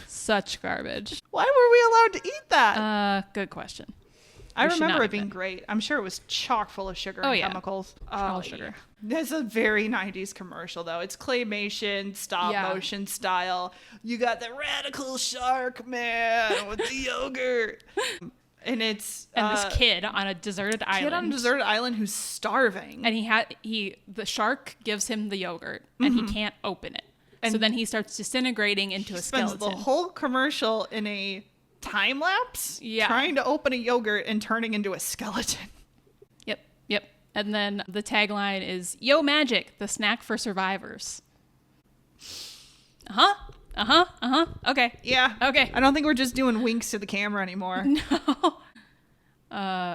Such garbage. Why were we allowed to eat that? Good question. I remember it being great. I'm sure it was chock full of sugar and chemicals. All sugar. There's a very 90s commercial, though. It's claymation, stop motion style. You got the radical shark man with the yogurt. And it's this kid on a deserted island. Who's starving. And the shark gives him the yogurt and he can't open it. And so then he starts disintegrating into a skeleton. Spends the whole commercial in a time lapse trying to open a yogurt and turning into a skeleton. Yep. And then the tagline is, "Yo Magic, the snack for survivors." Okay. Yeah. Okay. I don't think we're just doing winks to the camera anymore. No.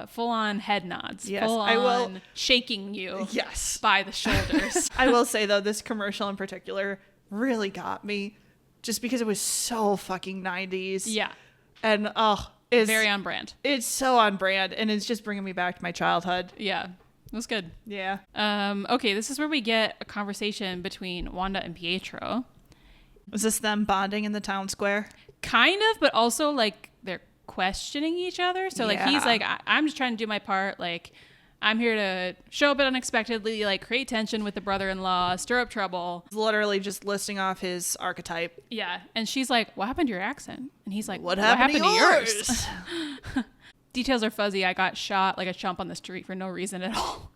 Full on head nods. Yes, full I will. on shaking you. Yes. By the shoulders. I will say though, this commercial in particular really got me, just because it was so fucking 90s. Yeah. And it's very on brand. It's so on brand, and it's just bringing me back to my childhood. Yeah. It was good. Yeah. Okay, this is where we get a conversation between Wanda and Pietro. Was this them bonding in the town square? Kind of, but also like they're questioning each other. So like he's like, I'm just trying to do my part. Like, I'm here to show up unexpectedly, like create tension with the brother-in-law, stir up trouble. Literally just listing off his archetype. Yeah. And she's like, what happened to your accent? And he's like, what happened to yours? Details are fuzzy. I got shot like a chump on the street for no reason at all.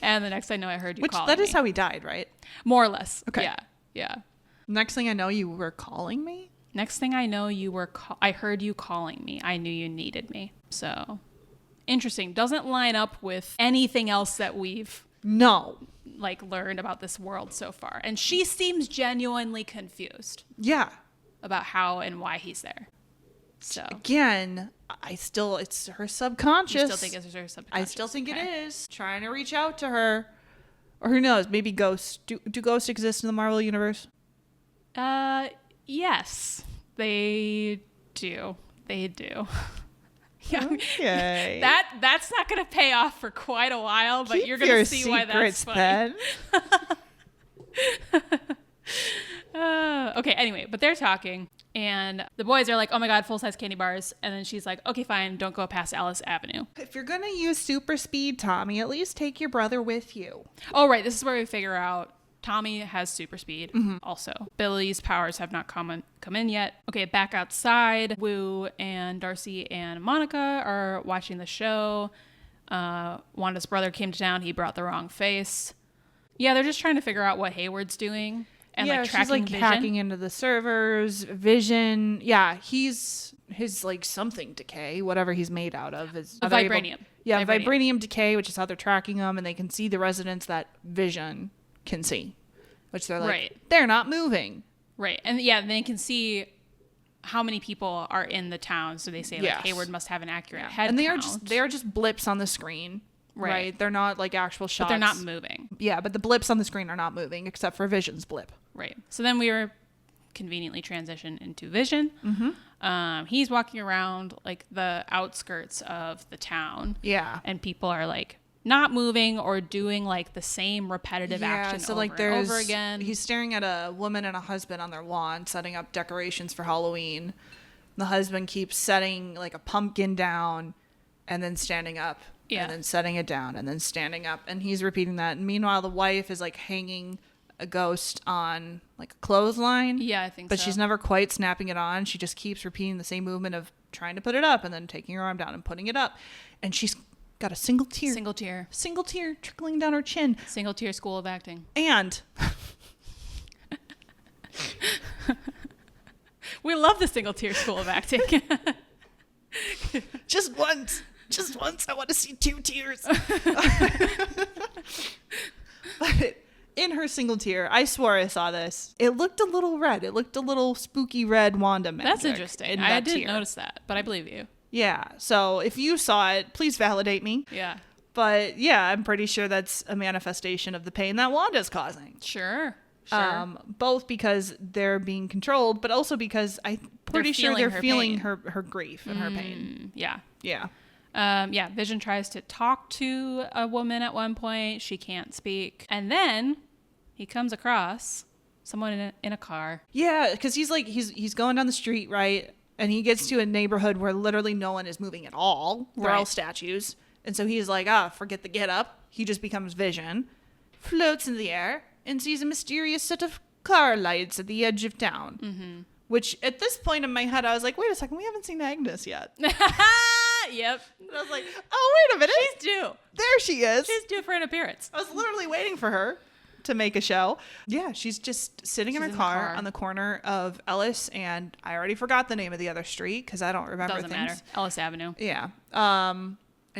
And the next I know, I heard you calling me. That is how he died, right? More or less. Okay. Yeah. Next thing I know, you were calling me? Next thing I know, I heard you calling me. I knew you needed me. So, interesting. Doesn't line up with anything else that we've learned about this world so far. And she seems genuinely confused. Yeah. About how and why he's there. So again, it's her subconscious. You still think it's her subconscious? I still think it is. Trying to reach out to her. Or who knows, maybe ghosts. Do ghosts exist in the Marvel universe? Yes, they do. They do. Okay. That's not going to pay off for quite a while, but you're going to see why that's funny. Okay, anyway, but they're talking, and the boys are like, oh my god, full-size candy bars, and then she's like, okay, fine, don't go past Alice Avenue. If you're going to use super speed, Tommy, at least take your brother with you. Oh, right, this is where we figure out Tommy has super speed also. Billy's powers have not come in yet. Okay, back outside, Wu and Darcy and Monica are watching the show. Wanda's brother came to town. He brought the wrong face. Yeah, they're just trying to figure out what Hayward's doing. And tracking she's like Vision. hacking into the servers. Vision. Yeah, his like something decay, whatever he's made out of. Is vibranium. Vibranium decay, which is how they're tracking him, and they can see the residents that Vision can see, which they're like, they're not moving. Right. And they can see how many people are in the town. So they say Hayward must have an accurate head and count. they are just blips on the screen. Right. They're not like actual shots. But they're not moving. Yeah, but the blips on the screen are not moving except for Vision's blip. Right. So then we were conveniently transitioned into Vision. Mm-hmm. He's walking around like the outskirts of the town. Yeah. And people are like not moving or doing like the same repetitive action over and over again. He's staring at a woman and a husband on their lawn setting up decorations for Halloween. The husband keeps setting like a pumpkin down and then standing up. Yeah. And then setting it down and then standing up. And he's repeating that. And meanwhile, the wife is like hanging a ghost on like a clothesline. Yeah, I think so. But she's never quite snapping it on. She just keeps repeating the same movement of trying to put it up and then taking her arm down and putting it up. And she's got a single tear. Single tear trickling down her chin. Single tear school of acting. And we love the single tear school of acting. Just once, I want to see 2 tears. But in her single tear, I swore I saw this. It looked a little red. It looked a little spooky red Wanda magic. That's interesting. I didn't notice that, but I believe you. Yeah. So if you saw it, please validate me. Yeah. But yeah, I'm pretty sure that's a manifestation of the pain that Wanda's causing. Sure. Both because they're being controlled, but also because I'm pretty sure they're feeling her grief and her pain. Yeah. Yeah. Vision tries to talk to a woman at one point. She can't speak. And then he comes across someone in a car. Yeah, because he's going down the street, right? And he gets to a neighborhood where literally no one is moving at all. They're all statues. And so he's like, forget the get up. He just becomes Vision, floats in the air, and sees a mysterious set of car lights at the edge of town. Mm-hmm. Which at this point in my head, I was like, wait a second, we haven't seen Agnes yet. Yep. And I was like, oh, wait a minute. She's due. There she is. She's due for an appearance. I was literally waiting for her to make a show. Yeah, she's just sitting in her car on the corner of Ellis and I already forgot the name of the other street because I don't remember Doesn't things. matter. Ellis Avenue. Yeah. And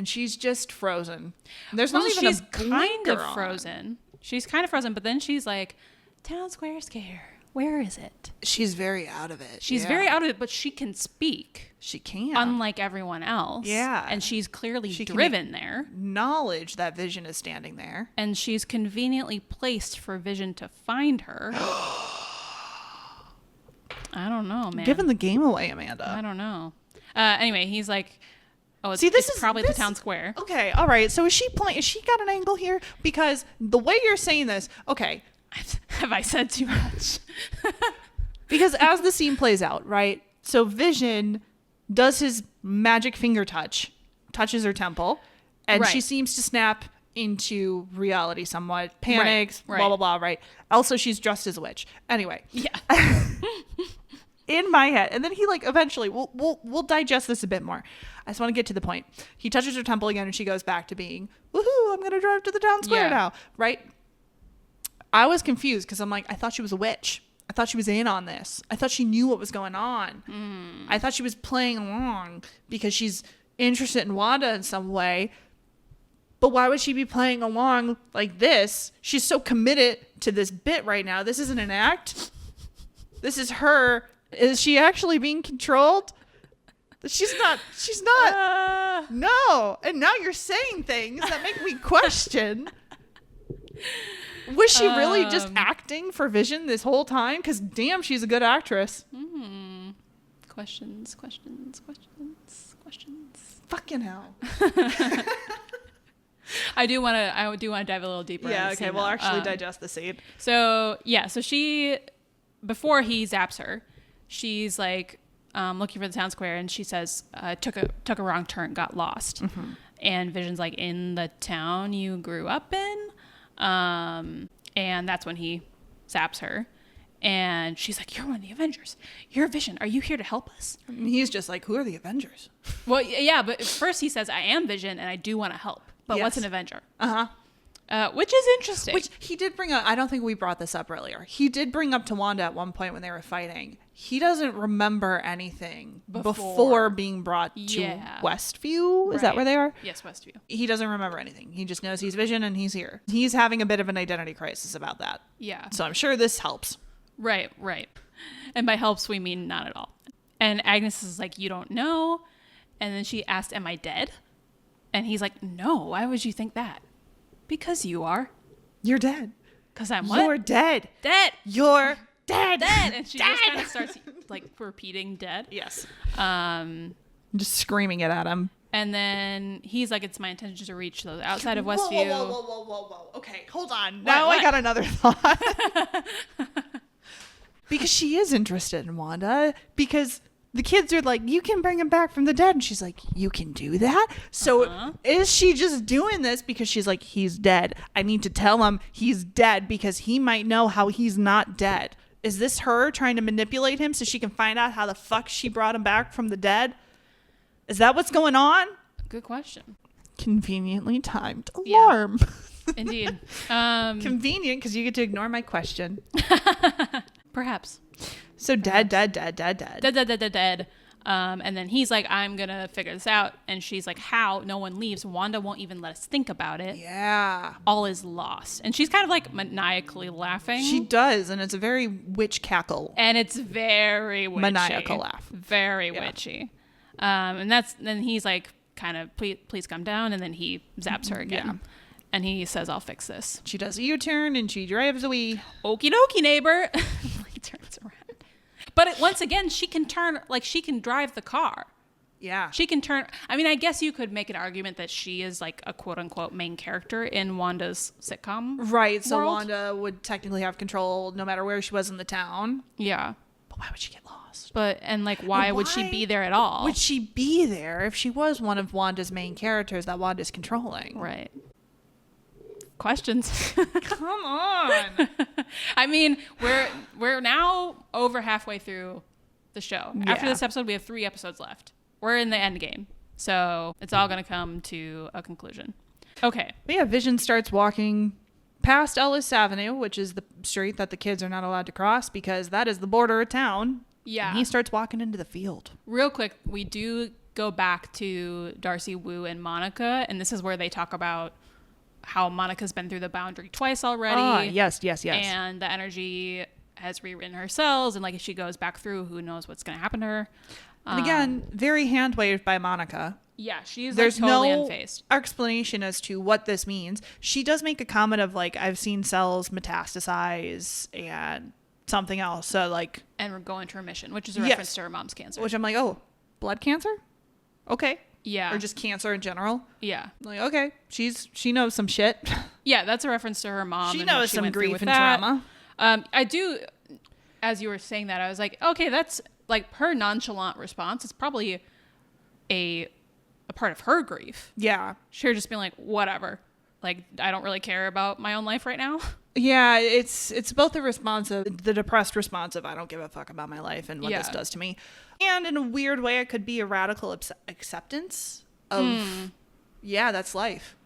she's just frozen. There's not even she's a kind of on. frozen. She's kind of frozen, but then she's like, Town Square Scare. Where is it? She's very out of it. She's very out of it, but she can speak. She can. Unlike everyone else. Yeah. And she's clearly driven there. Knowledge that Vision is standing there. And she's conveniently placed for Vision to find her. I don't know, man. Giving the game away, Amanda. I don't know. Anyway, he's like, oh, it's probably the town square. Okay, all right. So is she got an angle here? Because the way you're saying this, okay. Have I said too much? Because as the scene plays out, right? So Vision does his magic finger touches her temple, and she seems to snap into reality somewhat, panics, blah, blah, blah, right? Also, she's dressed as a witch. Anyway. Yeah. In my head. And then he eventually, we'll digest this a bit more. I just want to get to the point. He touches her temple again and she goes back to being, woohoo, I'm going to drive to the town square now, right? I was confused because I'm like, I thought she was a witch. I thought she was in on this. I thought she knew what was going on. I thought she was playing along because she's interested in Wanda in some way. But why would she be playing along like this? She's so committed to this bit right now. This isn't an act. This is her. Is she actually being controlled? She's not. No. And now you're saying things that make me question. Was she really just acting for Vision this whole time? Because damn, she's a good actress. Questions. Fucking hell. I do want to dive a little deeper. Yeah. into the Okay. scene, We'll though. actually digest the scene. So she, before he zaps her, she's like looking for the town square, and she says, took a wrong turn, got lost. And Vision's like, in the town you grew up in. And that's when he zaps her, and she's like, you're one of the Avengers. You're Vision. Are you here to help us? And he's just like, who are the Avengers? Well, yeah, but first he says, I am Vision and I do want to help. But what's an Avenger? Which is interesting. Which he did bring up. I don't think we brought this up earlier. He did bring up to Wanda at one point when they were fighting. He doesn't remember anything before being brought to Westview. Is that where they are? Yes, Westview. He doesn't remember anything. He just knows he's Vision and he's here. He's having a bit of an identity crisis about that. Yeah. So I'm sure this helps. Right. And by helps, we mean not at all. And Agnes is like, you don't know. And then she asked, am I dead? And he's like, no, why would you think that? Because you are. You're dead. Because I'm what? You're dead. Dead. You're dead. Dead. And she just kind of starts repeating dead. Yes. Just screaming it at him. And then he's like, it's my intention to reach those outside of Westview. Whoa. Okay, hold on. Now I got another thought. Because she is interested in Wanda. Because the kids are like, you can bring him back from the dead. And she's like, you can do that? So is she just doing this because she's like, he's dead. I need to tell him he's dead because he might know how he's not dead. Is this her trying to manipulate him so she can find out how the fuck she brought him back from the dead? Is that what's going on? Good question. Conveniently timed alarm. Yeah. Indeed. Convenient because you get to ignore my question. Perhaps. So dead. And then he's like, I'm going to figure this out. And she's like, how? No one leaves. Wanda won't even let us think about it. Yeah. All is lost. And she's kind of like maniacally laughing. She does. And it's a very witch cackle. And it's very witchy. Maniacal laugh. Very witchy. And then he's like, kind of, please come down. And then he zaps her again. Yeah. And he says, I'll fix this. She does a U-turn and she drives away. Okie dokie, neighbor. He turns around. But once again, she can drive the car. Yeah. She can turn. I mean, I guess you could make an argument that she is like a quote unquote main character in Wanda's sitcom. Right. So world. Wanda would technically have control no matter where she was in the town. Yeah. But why would she get lost? Why would she be there at all? Would she be there if she was one of Wanda's main characters that Wanda's controlling? Right. Questions. Come on. I mean, we're now over halfway through the show. Yeah. After this episode, we have 3 episodes left. We're in the end game. So it's all going to come to a conclusion. Okay. But yeah, Vision starts walking past Ellis Avenue, which is the street that the kids are not allowed to cross because that is the border of town. Yeah. And he starts walking into the field. Real quick, we do go back to Darcy, Wu, and Monica, and this is where they talk about how Monica's been through the boundary twice already. Ah, yes. And the energy has rewritten her cells, and like if she goes back through, who knows what's going to happen to her. And again, very hand-waved by Monica. Yeah, she's There's like totally no unfazed. explanation as to what this means. She does make a comment of like, I've seen cells metastasize and something else. So like, And we're going to remission, which is a reference to her mom's cancer. which I'm like, oh, blood cancer? Okay. Yeah. Or just cancer in general. Yeah. Like, okay, she knows some shit. Yeah, that's a reference to her mom. She and what knows some went through grief with and that. trauma. I do, as you were saying that, I was like, okay, that's like her nonchalant response. It's probably a part of her grief. Yeah. She'll just being like, whatever. Like, I don't really care about my own life right now. Yeah, it's both the depressed response of I don't give a fuck about my life and what this does to me. And in a weird way, it could be a radical acceptance of, yeah, that's life.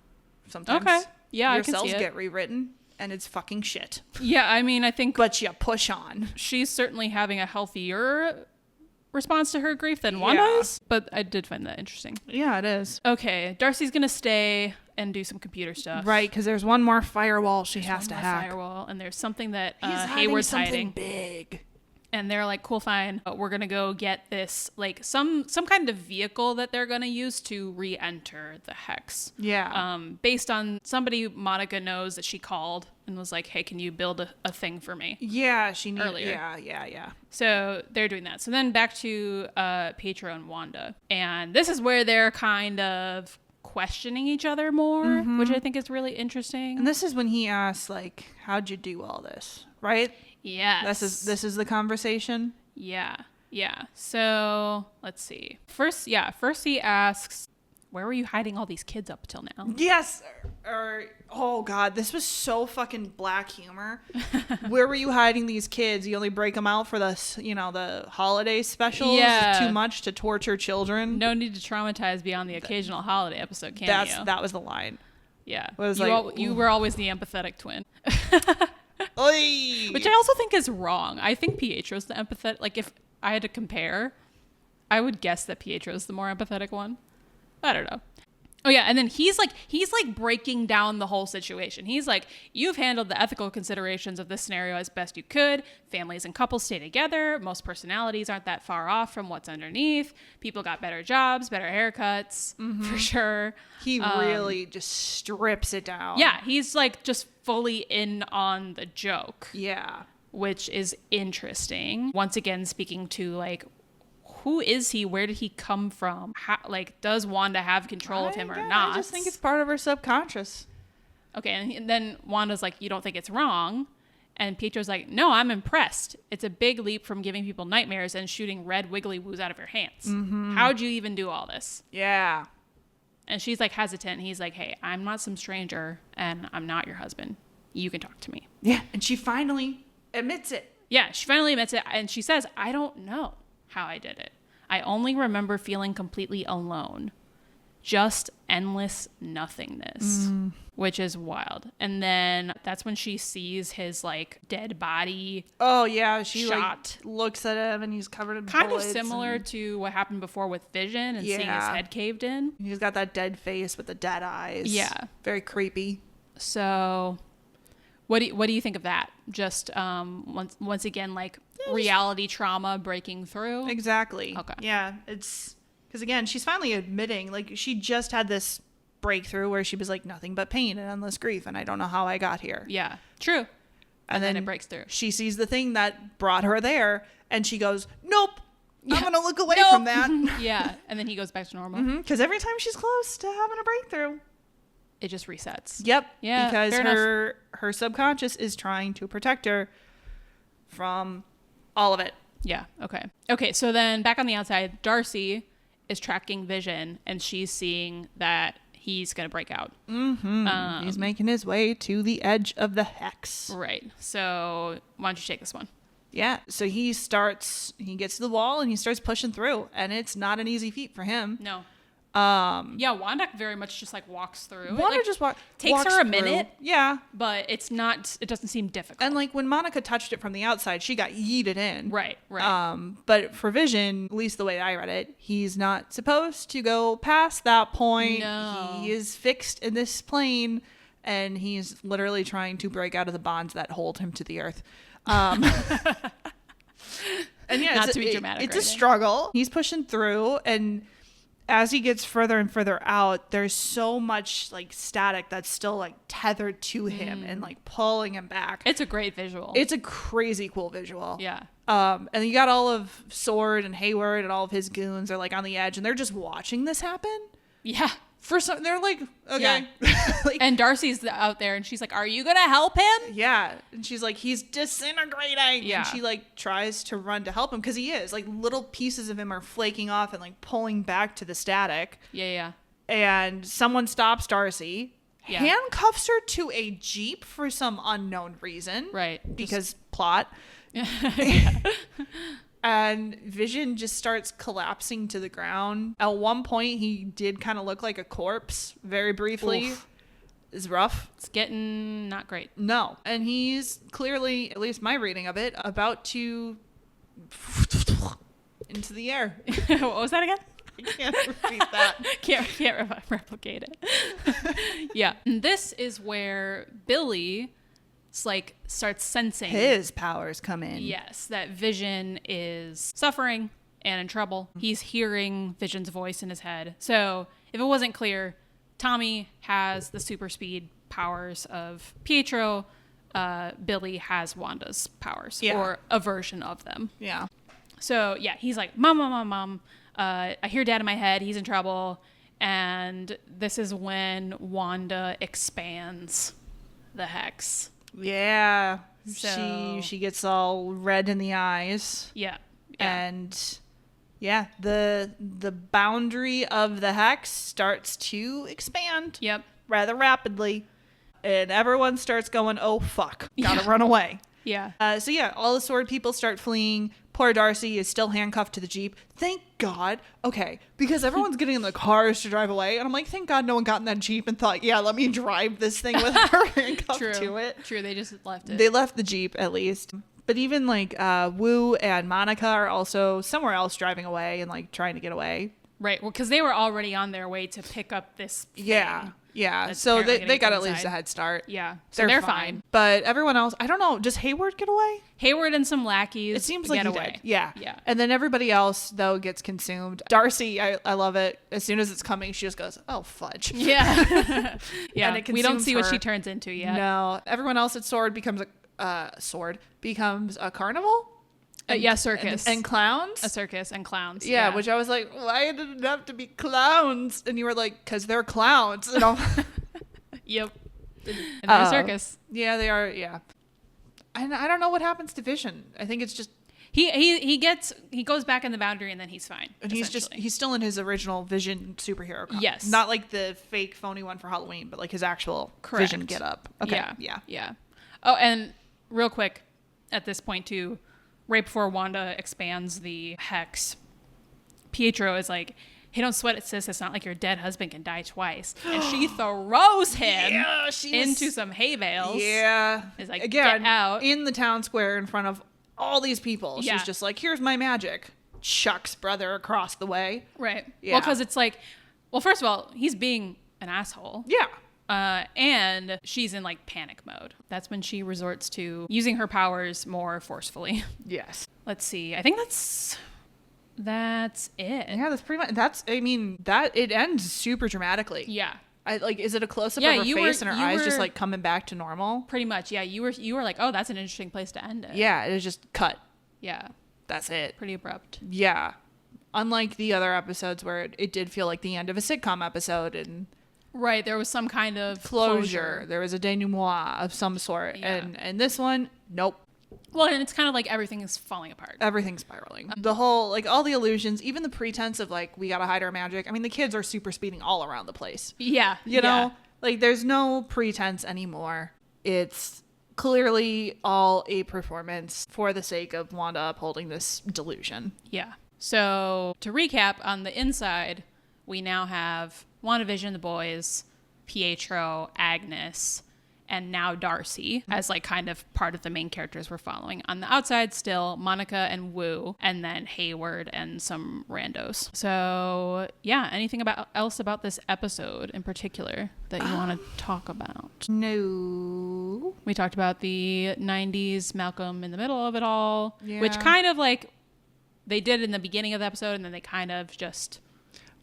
Sometimes Yeah, your I can cells see it. get rewritten and it's fucking shit. Yeah, I mean, I think But you push on. she's certainly having a healthier response to her grief than Wanda is. But I did find that interesting. Yeah, it is. Okay, Darcy's going to stay and do some computer stuff. Right, because there's one more firewall she has One to more hack. firewall, and there's something that He's Hayward's something hiding. big. And they're like, cool, fine, but we're gonna go get this, like some kind of vehicle that they're gonna use to re-enter the hex. Yeah. Based on somebody Monica knows that she called and was like, hey, can you build a thing for me? Yeah, she needed. Earlier. Yeah. So they're doing that. So then back to Pietro and Wanda, and this is where they're kind of questioning each other more, which I think is really interesting. And this is when he asks, like, how'd you do all this? Right? Yes. This is the conversation. Yeah. So let's see. First he asks, where were you hiding all these kids up till now? Yes. Oh God, this was so fucking black humor. Where were you hiding these kids? You only break them out for the holiday specials. Yeah. It's too much to torture children. No need to traumatize beyond the occasional holiday episode cameo. That was the line. Yeah. Was You were always the empathetic twin. Oy. Which I also think is wrong. I think Pietro's the empathetic. Like, if I had to compare, I would guess that Pietro's the more empathetic one. I don't know. Oh yeah, and then he's like breaking down the whole situation. He's like, you've handled the ethical considerations of this scenario as best you could. Families and couples stay together. Most personalities aren't that far off from what's underneath. People got better jobs, better haircuts, for sure. He really just strips it down. Yeah, he's like just fully in on the joke. Yeah. Which is interesting. Once again, speaking to like, who is he? Where did he come from? How, like, does Wanda have control of him or not? I just think it's part of her subconscious. Okay, and then Wanda's like, you don't think it's wrong? And Pietro's like, no, I'm impressed. It's a big leap from giving people nightmares and shooting red wiggly woos out of your hands. How'd you even do all this? Yeah. And she's like hesitant. He's like, hey, I'm not some stranger and I'm not your husband. You can talk to me. Yeah, and she finally admits it. Yeah, she finally admits it. And she says, I don't know how I did it. I only remember feeling completely alone. Just endless nothingness, which is wild. And then that's when she sees his like dead body. Oh yeah, she shot. like looks at him and he's covered in Kind bullets of similar to what happened before with Vision and seeing his head caved in. He's got that dead face with the dead eyes. Yeah. Very creepy. So what do you think of that? Just once again, like reality trauma breaking through. Exactly. Okay. Yeah, it's because again, she's finally admitting like she just had this breakthrough where she was like nothing but pain and endless grief, and I don't know how I got here. Yeah, true. And then it breaks through. She sees the thing that brought her there, and she goes, "Nope, I'm gonna look away Nope. from that." Yeah, and then he goes back to normal. Because every time she's close to having a breakthrough, It just resets. Yep. Yeah, Because fair her subconscious is trying to protect her from all of it. Yeah. Okay. So then back on the outside, Darcy is tracking Vision, and she's seeing that he's gonna break out. He's making his way to the edge of the hex. Right. So why don't you take this one? Yeah. So he gets to the wall and he starts pushing through, and it's not an easy feat for him. No. Yeah, Wanda very much just like walks through. Wanda like, just takes walks her a through. minute. Yeah. But it doesn't seem difficult. And like when Monica touched it from the outside, she got yeeted in. Right. But for Vision, at least the way I read it, he's not supposed to go past that point. No. He is fixed in this plane, and he's literally trying to break out of the bonds that hold him to the earth. And yeah, Not to be dramatic. It's a struggle. He's pushing through, and as he gets further and further out, there's so much like static that's still like tethered to him and like pulling him back. It's a great visual. It's a crazy cool visual. Yeah. And you got all of Sword and Hayward and all of his goons are like on the edge, and they're just watching this happen. Yeah. For some, they're like, okay. Yeah. Like, and Darcy's out there, and she's like, "Are you gonna help him?" yeah. And she's like, "He's disintegrating." Yeah. And she like tries to run to help him because he is like little pieces of him are flaking off and like pulling back to the static. Yeah. And someone stops Darcy, Yeah. handcuffs her to a Jeep for some unknown reason. Right. Because plot. Yeah. And Vision just starts collapsing to the ground. At one point, he did kind of look like a corpse very briefly. Oof. It's rough. It's getting not great. No. And he's clearly, at least my reading of it, about to into the air. What was that again? I can't repeat that. Can't replicate it. Yeah. And this is where Billy starts sensing His powers come in. Yes, that Vision is suffering and in trouble. He's hearing Vision's voice in his head. So if it wasn't clear, Tommy has the super speed powers of Pietro. Billy has Wanda's powers, or a version of them. Yeah. So yeah, he's like, Mom. I hear Dad in my head. He's in trouble. And this is when Wanda expands the hex. Yeah. So- She gets all red in the eyes. Yeah. And yeah, the boundary of the hex starts to expand. Yep. Rather rapidly. And everyone starts going, oh fuck, gotta run away. Yeah. So yeah, all the Sword people start fleeing. Poor Darcy is still handcuffed to the Jeep. Thank God. Okay, because everyone's getting in the cars to drive away. And I'm like, thank God no one got in that Jeep and thought, yeah, let me drive this thing with her handcuffed to it. True, they just left it. They left the Jeep at least. But even like Wu and Monica are also somewhere else driving away and like trying to get away. Right. Well, because they were already on their way to pick up this thing. Yeah. That's So apparently they got getting at least inside. a head start. Yeah. So they're fine. But everyone else, I don't know. Does Hayward get away? Hayward and some lackeys It seems like get he away. did. Yeah. Yeah. And then everybody else, though, gets consumed. Darcy, I love it. As soon as it's coming, she just goes, oh, fudge. Yeah. Yeah. And it We don't consumes see what her. she turns into yet. No. Everyone else at Sword becomes a carnival? Yeah, circus. And clowns? A circus and clowns. Yeah, which I was like, why did it have to be clowns? And you were like, because they're clowns. And I'm Yep. And they're a circus. Yeah, they are. Yeah. And I don't know what happens to Vision. I think it's just, He goes back in the boundary and then he's fine. and he's still in his original Vision superhero costume. Yes. Not like the fake phony one for Halloween, but like his actual Correct. Vision get up. Okay. Yeah. Oh, and real quick, at this point too, right before Wanda expands the hex, Pietro is like, hey, don't sweat it, sis. It's not like your dead husband can die twice. And she throws him into some hay bales. Yeah. Is like, again, get out. in the town square in front of all these people. Yeah. She's just like, here's my magic. Chucks brother across the way. Right. Yeah. Well, because it's like, well, first of all, he's being an asshole. Yeah. And she's in like panic mode. That's when she resorts to using her powers more forcefully. Yes. Let's see. I think that's it. Yeah, that's pretty much, it ends super dramatically. Yeah. Is it a close up Yeah, of her you face were- and her you eyes just were- like coming back to normal? Pretty much. Yeah. You were like, oh, that's an interesting place to end it. Yeah, it is just cut. Yeah. That's it. Pretty abrupt. Yeah. Unlike the other episodes where it did feel like the end of a sitcom episode and Right. There was some kind of closure. There was a denouement of some sort. Yeah. And this one, nope. Well, and it's kind of like everything is falling apart. Everything's spiraling. The whole, like, all the illusions, even the pretense of, like, we gotta hide our magic. I mean, the kids are super speeding all around the place. Yeah. You know? Like, there's no pretense anymore. It's clearly all a performance for the sake of Wanda upholding this delusion. Yeah. So to recap, on the inside, we now have WandaVision, the boys, Pietro, Agnes, and now Darcy as like kind of part of the main characters we're following. On the outside still Monica and Wu, and then Hayward and some randos. So yeah, anything else about this episode in particular that you want to talk about? No. We talked about the 90s Malcolm in the middle of it all, which Yeah. kind of like they did in the beginning of the episode, and then they kind of just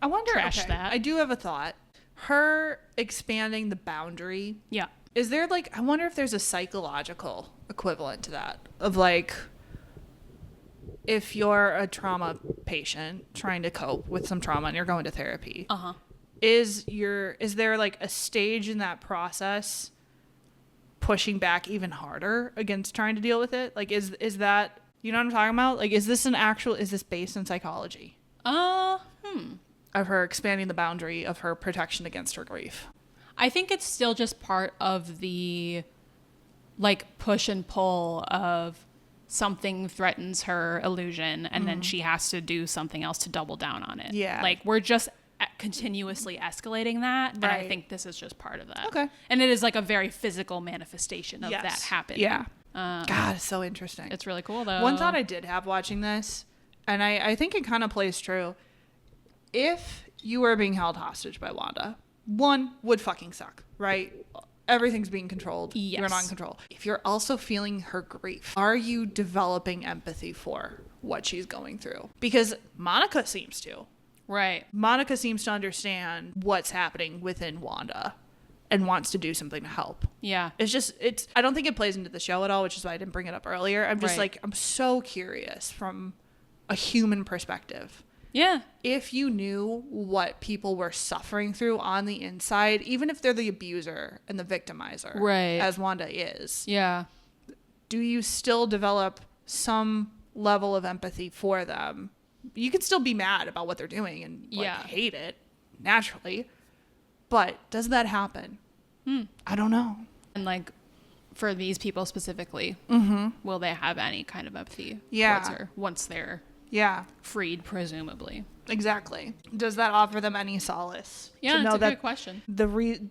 trashed that. I do have a thought. Her expanding the boundary. Yeah. Is there like, I wonder if there's a psychological equivalent to that of like, if you're a trauma patient trying to cope with some trauma and you're going to therapy, is there like a stage in that process pushing back even harder against trying to deal with it? Like, is that, you know what I'm talking about? Like, is this based in psychology? Of her expanding the boundary of her protection against her grief. I think it's still just part of the like push and pull of something threatens her illusion, and then she has to do something else to double down on it. Yeah. Like we're just continuously escalating that. And I Right. think this is just part of that. Okay. And it is like a very physical manifestation of Yes. that happening. Yeah. God, it's so interesting. It's really cool though. One thought I did have watching this, and I think it kind of plays true. If you were being held hostage by Wanda, one would fucking suck, right? Everything's being controlled. Yes. You're not in control. If you're also feeling her grief, are you developing empathy for what she's going through? Because Monica seems to. Right. Monica seems to understand what's happening within Wanda and wants to do something to help. Yeah. I don't think it plays into the show at all, which is why I didn't bring it up earlier. I'm just Right. like, I'm so curious from a human perspective. Yeah. If you knew what people were suffering through on the inside, even if they're the abuser and the victimizer, Right. as Wanda is, Yeah. do you still develop some level of empathy for them? You can still be mad about what they're doing and like, Yeah. hate it, naturally. But does that happen? I don't know. And like for these people specifically, will they have any kind of empathy Yeah. towards her once they're Yeah, freed, presumably? exactly. Does that offer them any solace? Yeah, it's a good question.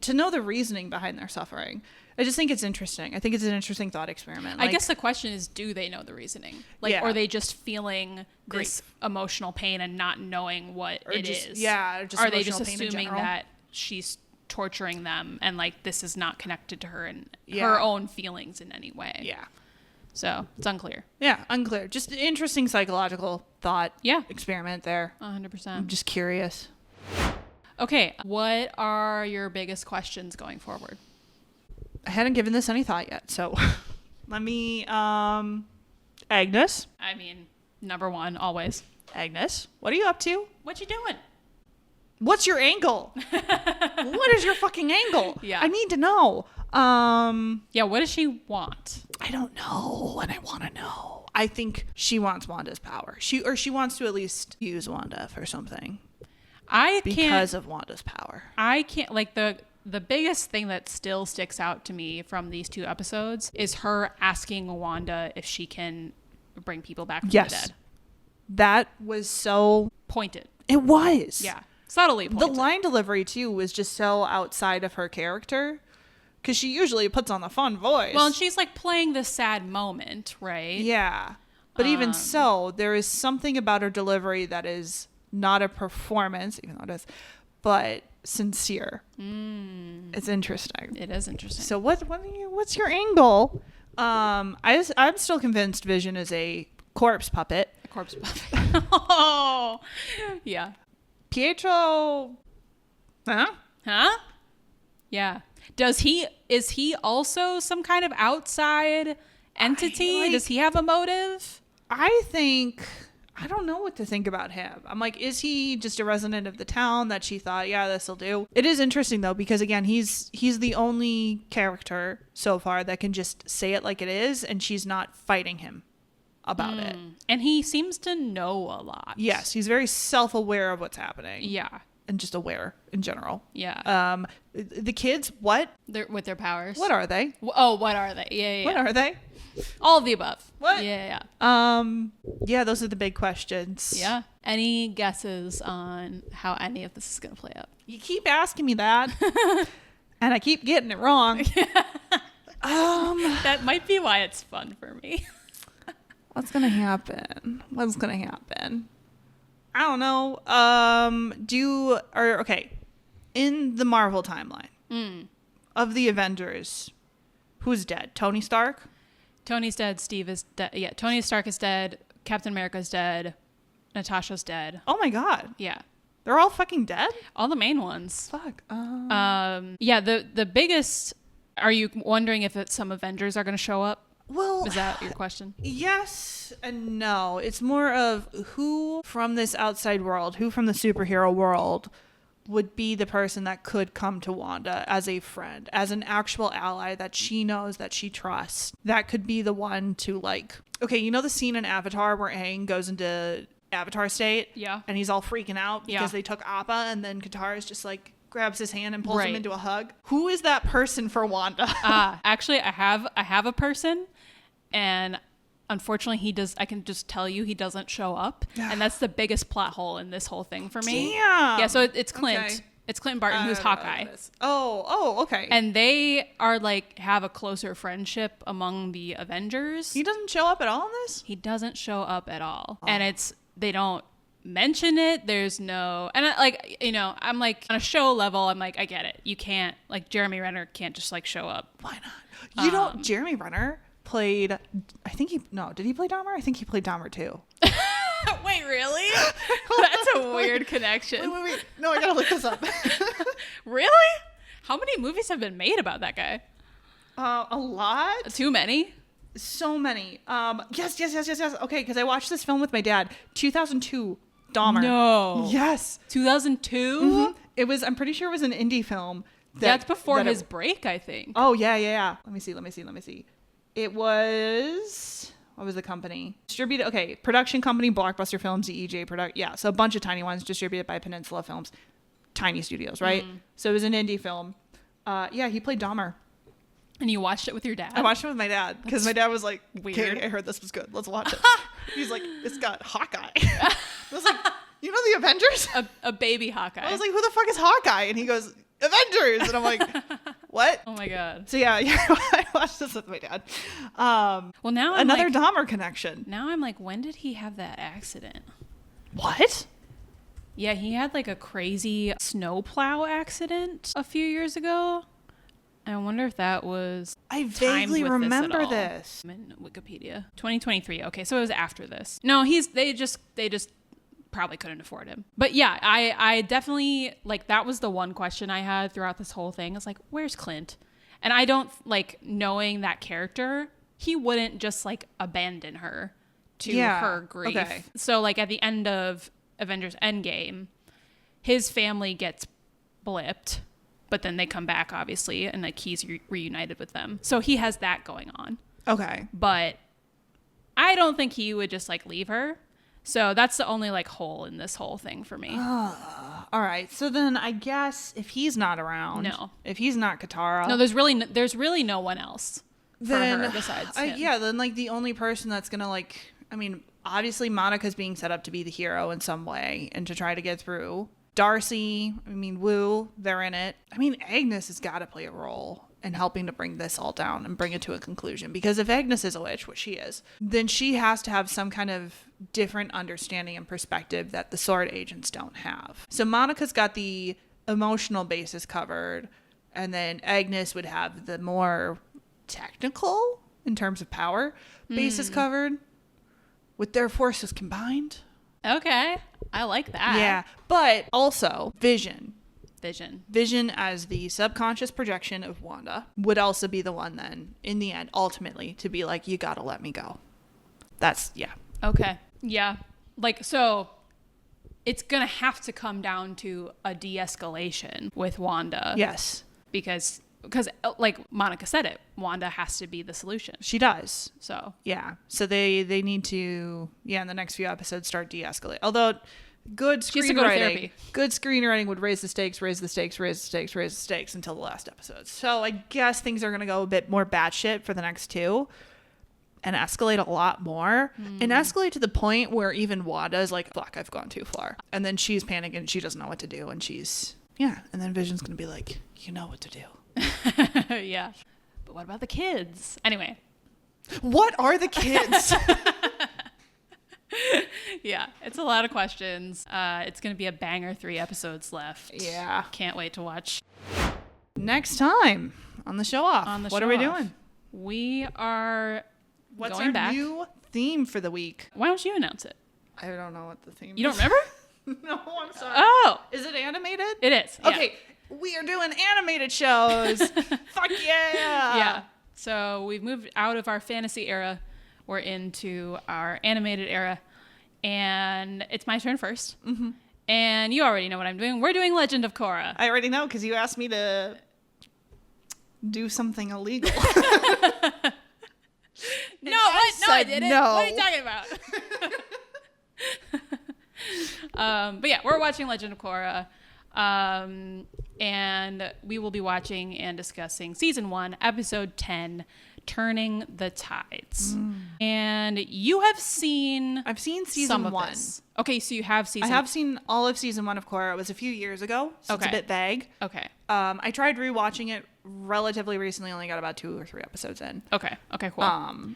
To know the reasoning behind their suffering. I just think it's interesting. I think it's an interesting thought experiment. I guess the question is, do they know the reasoning? Like, Yeah. or are they just feeling this Grief. emotional pain and not knowing what Or it just- is? yeah, just Are they just emotional pain in assuming general? that she's torturing them and like this is not connected to her and Yeah. her own feelings in any way? Yeah. So it's unclear. Yeah, unclear. Just an interesting psychological thought Yeah. experiment there. 100%. I'm just curious. Okay. What are your biggest questions going forward? I hadn't given this any thought yet, so let me Agnes. I mean, number one, always. Agnes, what are you up to? What you doing? What's your angle? What is your fucking angle? Yeah. I need to know. Yeah, what does she want? I don't know, and I want to know. I think she wants Wanda's power. She wants to at least use Wanda for something because of Wanda's power. I can't, like, the biggest thing that still sticks out to me from these two episodes is her asking Wanda if she can bring people back from the dead. That was so Pointed. It was. Yeah. Subtly The pointed. line delivery too was just so outside of her character, because she usually puts on the fun voice. Well, and she's like playing the sad moment, right? Yeah. But even so, there is something about her delivery that is not a performance, even though it is, but sincere. It's interesting. It is interesting. So what's your angle? I'm still convinced Vision is a corpse puppet. A corpse puppet. Oh, yeah. Pietro, Huh? Yeah. Is he also some kind of outside entity? Does he have a motive? I don't know what to think about him. I'm like, is he just a resident of the town that she thought, yeah, this'll do? It is interesting though, because again, he's the only character so far that can just say it like it is, and she's not fighting him about it. And he seems to know a lot. Yes, he's very self-aware of what's happening. Yeah. and just aware in general. Yeah. The kids, what? They're with their powers. What are they? Oh, what are they? Yeah. What are they? All of the above. What? Yeah. Yeah, those are the big questions. Yeah. Any guesses on how any of this is going to play out? You keep asking me that, and I keep getting it wrong. That might be why it's fun for me. What's gonna happen? I don't know. Okay. In the Marvel timeline of the Avengers, who's dead? Tony Stark? Tony's dead. Steve is dead. Yeah, Tony Stark is dead. Captain America's dead. Natasha's dead. Oh my God. Yeah. They're all fucking dead? All the main ones. Fuck. Yeah, the biggest... Are you wondering if some Avengers are going to show up? Well... Is that your question? Yes and no. It's more of who from this outside world, who from the superhero world would be the person that could come to Wanda as a friend, as an actual ally that she knows, that she trusts. That could be the one to like... Okay, you know the scene in Avatar where Aang goes into Avatar state? Yeah. And he's all freaking out because they took Appa, and then Katara's just like grabs his hand and pulls him into a hug. Who is that person for Wanda? Actually, I have a person, and unfortunately I can just tell you he doesn't show up, and that's the biggest plot hole in this whole thing for me. Damn. Yeah, so it's Clint. Okay. It's Clint Barton, who's Hawkeye. Oh, okay. And they are like have a closer friendship among the Avengers. He doesn't show up at all in this? He doesn't show up at all. And they don't mention it. There's no, and I'm like on a show level, I'm like, I get it. You can't, like, Jeremy Renner can't just like show up. Why not? Jeremy Renner played, did he play Dahmer? I think he played Dahmer too. Wait, really? That's a weird connection. Wait. No, I gotta look this up. Really? How many movies have been made about that guy? A lot. Too many? So many. Yes. Okay, because I watched this film with my dad. 2002, Dahmer. No. Yes. 2002? Mm-hmm. It was, I'm pretty sure it was an indie film. That's before his break, I think. Oh, yeah. Let me see. It was... What was the company? Distributed, okay, production company, Blockbuster Films, EJ yeah, so a bunch of tiny ones distributed by Peninsula Films. Tiny studios, right? So it was an indie film. Yeah, he played Dahmer. And you watched it with your dad? I watched it with my dad because my dad was like, weird. Okay, I heard this was good. Let's watch it. He's like, it's got Hawkeye. I was like, you know the Avengers? A baby Hawkeye. I was like, who the fuck is Hawkeye? And he goes, Avengers. And I'm like, what? Oh my God. So yeah, I watched this with my dad. Well, now another Dahmer connection. Now I'm like, when did he have that accident? What? Yeah, he had like a crazy snowplow accident a few years ago. I wonder if that was. I vaguely remember this. I'm in Wikipedia. 2023. Okay, so it was after this. No, they just probably couldn't afford him. But yeah, I definitely, like, that was the one question I had throughout this whole thing. It's like, where's Clint? And I don't, like, knowing that character, he wouldn't just like abandon her to her grief. Okay. So like at the end of Avengers Endgame, his family gets blipped, but then they come back obviously, and like he's reunited with them. So he has that going on. Okay. But I don't think he would just like leave her. So that's the only like hole in this whole thing for me. All right. So then I guess if he's not around, if he's not Katara, there's really no one else for her besides him. Yeah. Then like the only person that's gonna like, I mean, obviously Monica's being set up to be the hero in some way and to try to get through. Darcy, I mean, Wu, they're in it. I mean, Agnes has got to play a role in helping to bring this all down and bring it to a conclusion. Because if Agnes is a witch, which she is, then she has to have some kind of different understanding and perspective that the sword agents don't have. So Monica's got the emotional basis covered, and then Agnes would have the more technical, in terms of power, basis covered, with their forces combined. Okay. I like that. Yeah. But also Vision as the subconscious projection of Wanda would also be the one then in the end ultimately to be like, you gotta let me go. That's okay. Yeah. Like, so it's gonna have to come down to a de-escalation with Wanda. Yes. Because like Monica said it, Wanda has to be the solution. She does. So yeah. So they need to in the next few episodes start de-escalate. Although good She has to go to screenwriting. therapy. Good screenwriting would raise the stakes until the last episode. So I guess things are going to go a bit more batshit for the next two and escalate a lot more and escalate to the point where even Wanda is like, fuck, I've gone too far. And then she's panicking and she doesn't know what to do. And and then Vision's going to be like, you know what to do. Yeah. But what about the kids? Anyway. What are the kids? Yeah, it's a lot of questions. It's going to be a banger 3 episodes left. Yeah. Can't wait to watch. Next time on the show off. What are we doing? We are What's going our back. new theme for the week? Why don't you announce it? I don't know what the theme You is. don't remember? No, I'm sorry. Oh, Is it animated? it is. Yeah. Okay, we are doing animated shows. Fuck yeah. Yeah. So we've moved out of our fantasy era. We're into our animated era. And it's my turn first. Mm-hmm. And you already know what I'm doing. We're doing Legend of Korra. I already know because you asked me to do something illegal. No, what? No, I didn't. no. What are you talking about? But yeah, we're watching Legend of Korra. And we will be watching and discussing season 1, episode 10, Turning the Tides. And you have seen I've seen some season of 1. this. Okay, so you have season I have seen all of season 1 of Korra. It was a few years ago, so it's a Okay. bit vague. Okay. I tried rewatching it relatively recently. Only got about 2 or 3 episodes in. Okay. Okay, cool.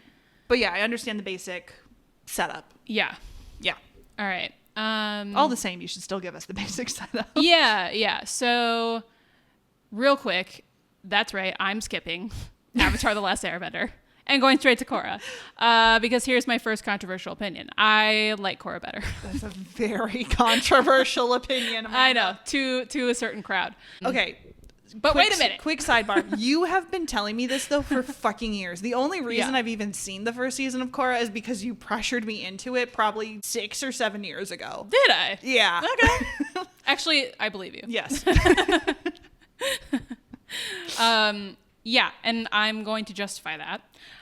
But yeah, I understand the basic setup. Yeah. Yeah. All right. All the same, you should still give us the basic setup. Yeah. So, real quick, that's right. I'm skipping Avatar: The Last Airbender and going straight to Korra, because here's my first controversial opinion. I like Korra better. That's a very controversial opinion. I Amanda. know, to a certain crowd. Okay. But wait a minute. Quick sidebar. You have been telling me this though for fucking years. The only reason Yeah. I've even seen the first season of Korra is because you pressured me into it probably 6 or 7 years ago. Did I? Yeah. Okay. Actually, I believe you. Yes. Yeah, and I'm going to justify that.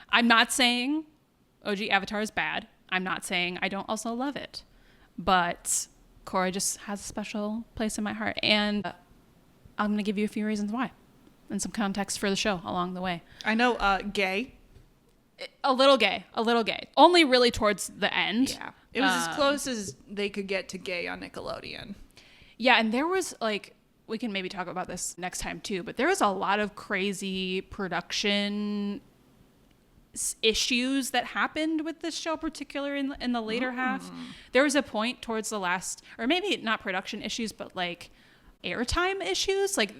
I'm not saying OG Avatar is bad. I'm not saying I don't also love it. But Korra just has a special place in my heart. And I'm going to give you a few reasons why. And some context for the show along the way. I know gay. A little gay. Only really towards the end. Yeah. It was as close as they could get to gay on Nickelodeon. Yeah, and there was we can maybe talk about this next time too, but there was a lot of crazy production issues that happened with this show, particularly in the later half. There was a point towards the last, or maybe not production issues, but like airtime issues. Like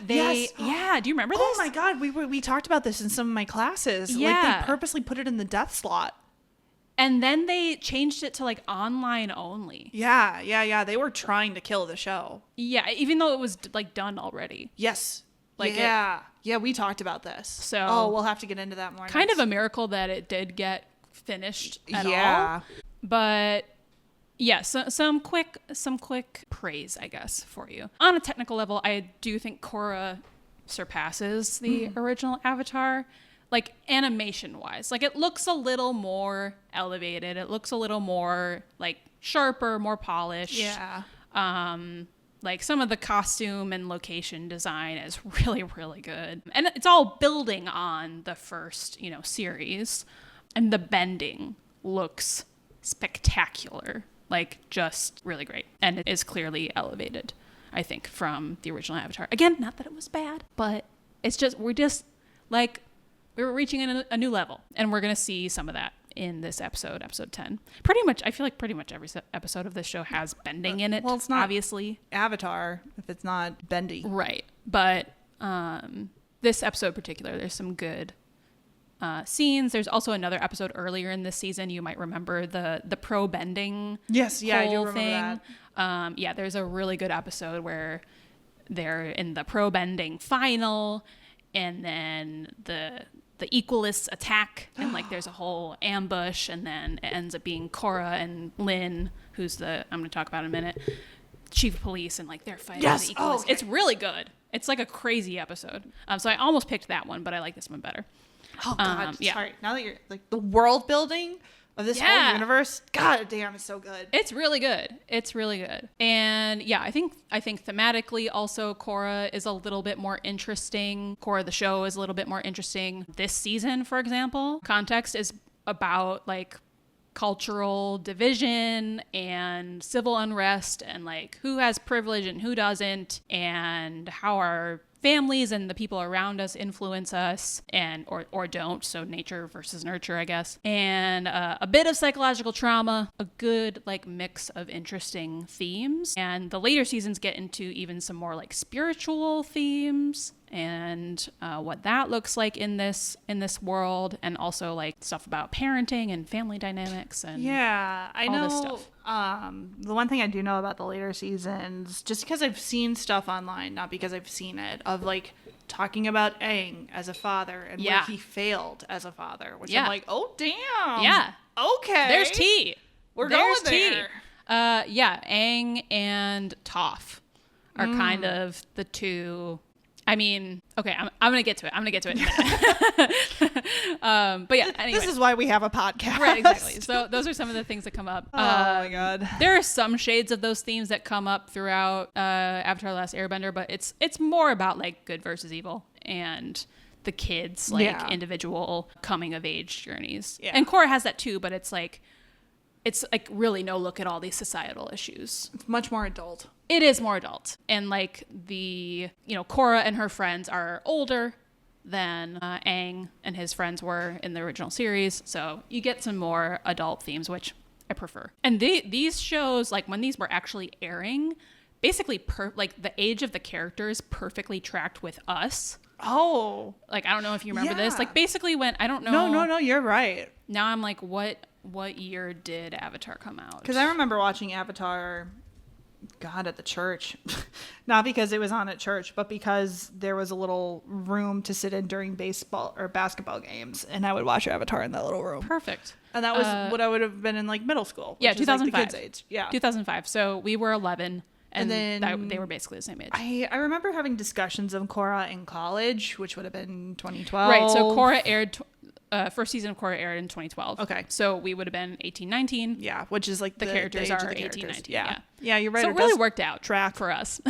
Yes. yeah. Do you remember this? Oh my God, we talked about this in some of my classes. Like Yeah. they purposely put it in the death slot. And then they changed it to like online only. Yeah. They were trying to kill the show. Yeah, even though it was like done already. Yes. Like yeah, we talked about this. So- we'll have to get into that more. Kind next. of a miracle that it did get finished at all. Yeah. But yeah, so some quick praise, I guess, for you. On a technical level, I do think Korra surpasses the original Avatar, like animation wise. Like it looks a little more elevated. It looks a little more like sharper, more polished. Yeah. Like some of the costume and location design is really, really good. And it's all building on the first, series. And the bending looks spectacular. Like just really great. And it is clearly elevated, I think, from the original Avatar. Again, not that it was bad, but we're reaching a new level. And we're going to see some of that in this episode 10. I feel like pretty much every episode of this show has bending in it. Well, it's not obviously Avatar if it's not bendy. right, but this episode in particular, there's some good scenes. There's also another episode earlier in this season. You might remember the pro bending. Yes, yeah, I do whole remember that. Yeah, there's a really good episode where they're in the pro bending final, and then the Equalists attack, and like there's a whole ambush, and then it ends up being Korra and Lin, who's I'm going to talk about in a minute, chief of police, and like they're fighting Yes. the Equalists. Oh, okay. It's really good. It's like a crazy episode. So I almost picked that one, but I like this one better. Oh God, yeah. sorry. Now that you're like the world building of this whole universe. God damn, it's so good. It's really good. It's really good. And yeah, I think thematically also Korra is a little bit more interesting. Korra the show is a little bit more interesting. This season, for example, context is about like cultural division and civil unrest and like who has privilege and who doesn't, and how our families and the people around us influence us and or don't. So nature versus nurture, I guess. And a bit of psychological trauma, a good like mix of interesting themes. And the later seasons get into even some more like spiritual themes and what that looks like in this world, and also like stuff about parenting and family dynamics and I all know this stuff. The one thing I do know about the later seasons, just because I've seen stuff online, not because I've seen it, of like talking about Aang as a father and where he failed as a father, which I'm like, oh damn, okay, there's tea, we're going there. Aang and Toph are kind of the two. I mean, okay, I'm gonna get to it. In a minute. But yeah, anyway. This is why we have a podcast. Right, exactly. So those are some of the things that come up. Oh my God. There are some shades of those themes that come up throughout Avatar: The Last Airbender, but it's more about like good versus evil and the kids' like individual coming of age journeys. Yeah. And Korra has that too, but it's like really no look at all these societal issues. It's much more adult. It is more adult. And like Korra and her friends are older than Aang and his friends were in the original series. So you get some more adult themes, which I prefer. And these shows, like when these were actually airing, basically like the age of the characters perfectly tracked with us. Oh. Like, I don't know if you remember this. Like basically when, I don't know. No, you're right. Now I'm like, what year did Avatar come out? Because I remember watching Avatar, God, at the church. Not because it was on at church, but because there was a little room to sit in during baseball or basketball games, and I would watch Avatar in that little room. Perfect. And that was what I would have been in like middle school. Yeah, 2005. Like the kids' age. Yeah, 2005. So we were 11. And then they were basically the same age. I remember having discussions of Korra in college, which would have been 2012. Right. So Korra aired. First season of Korra aired in 2012. Okay. So we would have been 18, 19. Yeah, which is like the characters are 18, 19. Yeah, you're right. So it really worked out for us.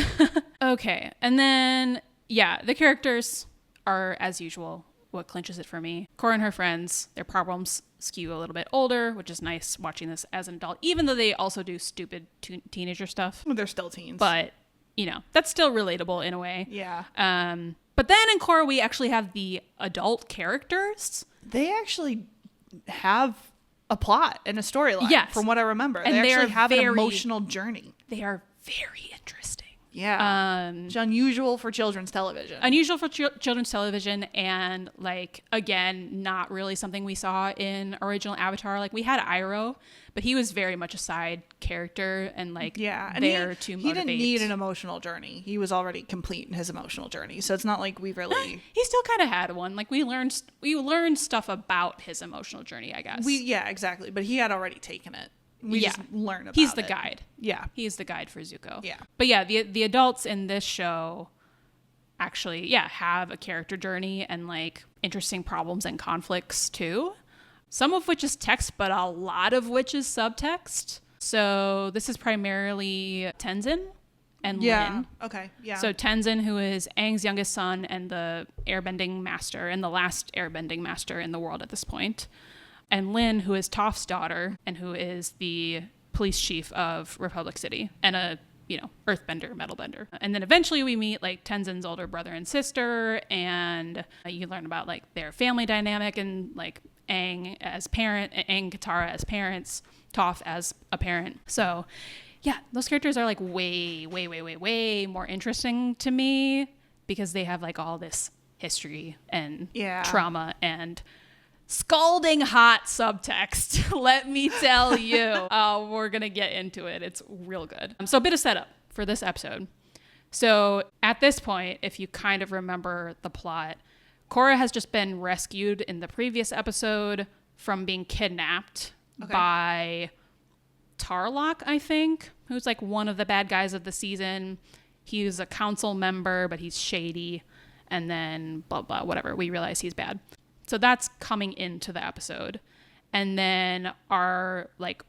Okay. And then, the characters are, as usual, what clinches it for me. Korra and her friends, their problems skew a little bit older, which is nice watching this as an adult, even though they also do stupid teenager stuff. Well, they're still teens. But, that's still relatable in a way. Yeah. But then in Korra, we actually have the adult characters. They actually have a plot and a storyline, from what I remember. And they actually have an emotional journey. They are very interesting. Yeah. It's unusual for children's television. Children's television, and like, again, not really something we saw in original Avatar. Like, we had Iroh, but he was very much a side character and like there to motivate. He didn't need an emotional journey. He was already complete in his emotional journey. So it's not like we really... He still kind of had one. Like, we learned stuff about his emotional journey, I guess. Exactly. But he had already taken it. We just learn about it. He's the guide. Yeah. He's the guide for Zuko. Yeah. But yeah, the adults in this show actually, have a character journey and like interesting problems and conflicts too. Some of which is text, but a lot of which is subtext. So this is primarily Tenzin and Lin. Okay. Yeah. So Tenzin, who is Aang's youngest son and the airbending master and the last airbending master in the world at this point. And Lin, who is Toph's daughter and who is the police chief of Republic City and a, earthbender, metalbender. And then eventually we meet like Tenzin's older brother and sister, and you learn about like their family dynamic and like Aang as parent, Aang, Katara as parents, Toph as a parent. So those characters are like way, way, way, way, way more interesting to me because they have like all this history and trauma and scalding hot subtext. Let me tell you. We're going to get into it. It's real good. So a bit of setup for this episode. So at this point, if you kind of remember the plot, Korra has just been rescued in the previous episode from being kidnapped by Tarlok, I think, who's like one of the bad guys of the season. He's a council member, but he's shady. And then blah, blah, whatever. We realize he's bad. So that's coming into the episode. And then our like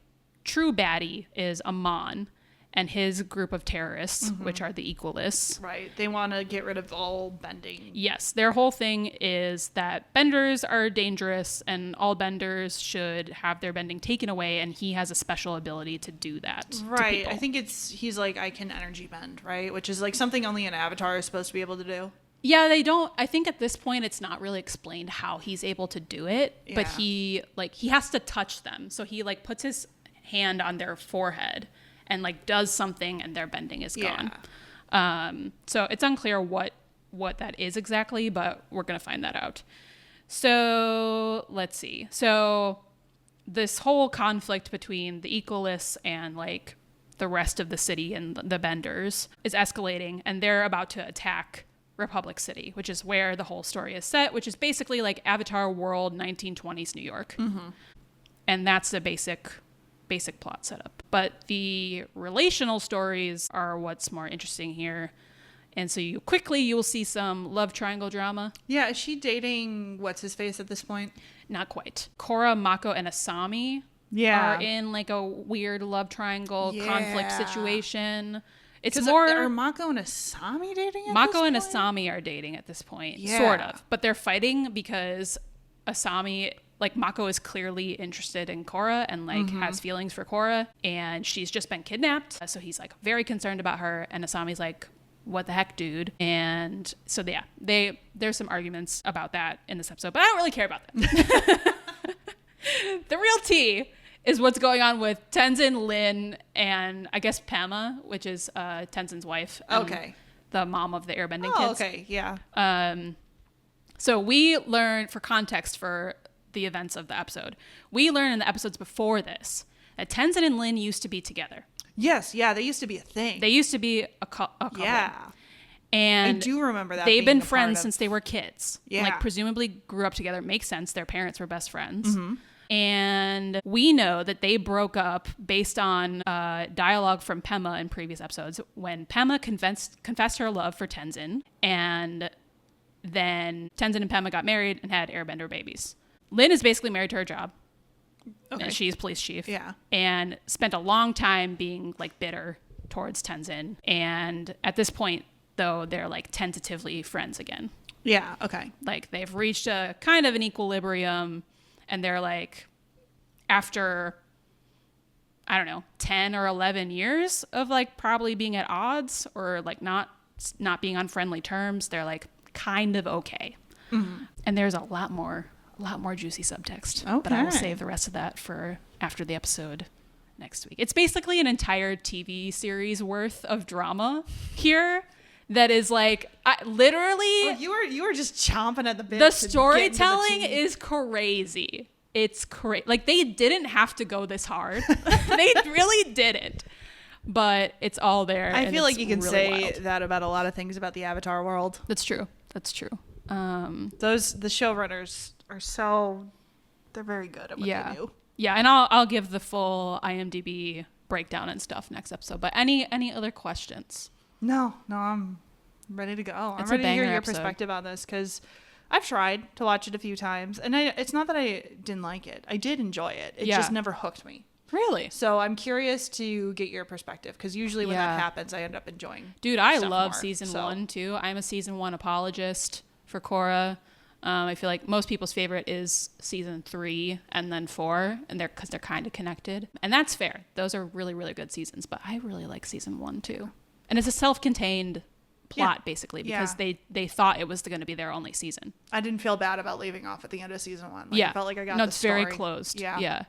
true baddie is Amon and his group of terrorists, which are the Equalists. Right. They want to get rid of all bending. Yes. Their whole thing is that benders are dangerous and all benders should have their bending taken away. And he has a special ability to do that. Right. I think he's like, I can energy bend, right? Which is like something only an Avatar is supposed to be able to do. Yeah, they don't. I think at this point it's not really explained how he's able to do it, but he has to touch them. So he like puts his hand on their forehead and like does something and their bending is gone. So it's unclear what that is exactly, but we're going to find that out. So let's see. So this whole conflict between the Equalists and like the rest of the city and the benders is escalating, and they're about to attack Republic City, which is where the whole story is set, which is basically like Avatar world 1920s New York. And that's the basic plot setup. But the relational stories are what's more interesting here. And so you will see some love triangle drama. Yeah, is she dating what's his face at this point? Not quite. Korra, Mako, and Asami are in like a weird love triangle conflict situation. It's more. Are Mako and Asami dating at Mako this and point? Asami are dating at this point, Yeah. sort of. But they're fighting because Asami, like Mako is clearly interested in Korra and like has feelings for Korra, and she's just been kidnapped. So he's like very concerned about her, and Asami's like, what the heck, dude? And so yeah, there's some arguments about that in this episode, but I don't really care about that. The real tea is what's going on with Tenzin, Lin, and I guess Pema, which is Tenzin's wife. Okay. The mom of the airbending Oh, kids. okay, yeah. So we learned, for context for the events of the episode, we learned in the episodes before this that Tenzin and Lin used to be together. Yes, yeah, they used to be a thing. They used to be a couple. Yeah. And I do remember that. they've being been a part friends of- since they were kids. Yeah. Like presumably grew up together. Makes sense. Their parents were best friends. And we know that they broke up based on dialogue from Pema in previous episodes when Pema confessed her love for Tenzin, and then Tenzin and Pema got married and had airbender babies. Lin is basically married to her job. Okay. And she's police chief. Yeah. And spent a long time being like bitter towards Tenzin. And at this point, though, they're like tentatively friends again. Yeah, okay. Like they've reached a kind of an equilibrium, and they're like, after, I don't know, 10 or 11 years of like probably being at odds or like not being on friendly terms, they're like kind of okay. And there's a lot more juicy subtext. But I will Okay. save the rest of that for after the episode next week. It's basically an entire TV series worth of drama here that is like literally You were just chomping at the bit. the to get into the storytelling tea. is crazy. It's crazy. Like they didn't have to go this hard. They really didn't. But it's all there. I and feel like it's you can really say wild. that about a lot of things about the Avatar world. That's true. That's true. The showrunners are they're very good at what they do. Yeah, and I'll give the full IMDb breakdown and stuff next episode. But any other questions? No, I'm ready to go. I'm It's a ready to hear banger your episode. perspective on this because I've tried to watch it a few times, and it's not that I didn't like it. I did enjoy it. It Yeah. just never hooked me. Really? So I'm curious to get your perspective because usually when Yeah. that happens, I end up enjoying. Dude, I stuff love more, season so. 1 too. I'm a season 1 apologist for Korra. I feel like most people's favorite is season 3 and then 4, and because they're kind of connected, and that's fair. Those are really, really good seasons. But I really like season 1 too, and it's a self-contained plot basically because they thought it was going to be their only season. I didn't feel bad about leaving off at the end of season 1. Like, Yeah, I felt like I got no, the it's very story. closed. Yeah. Yeah.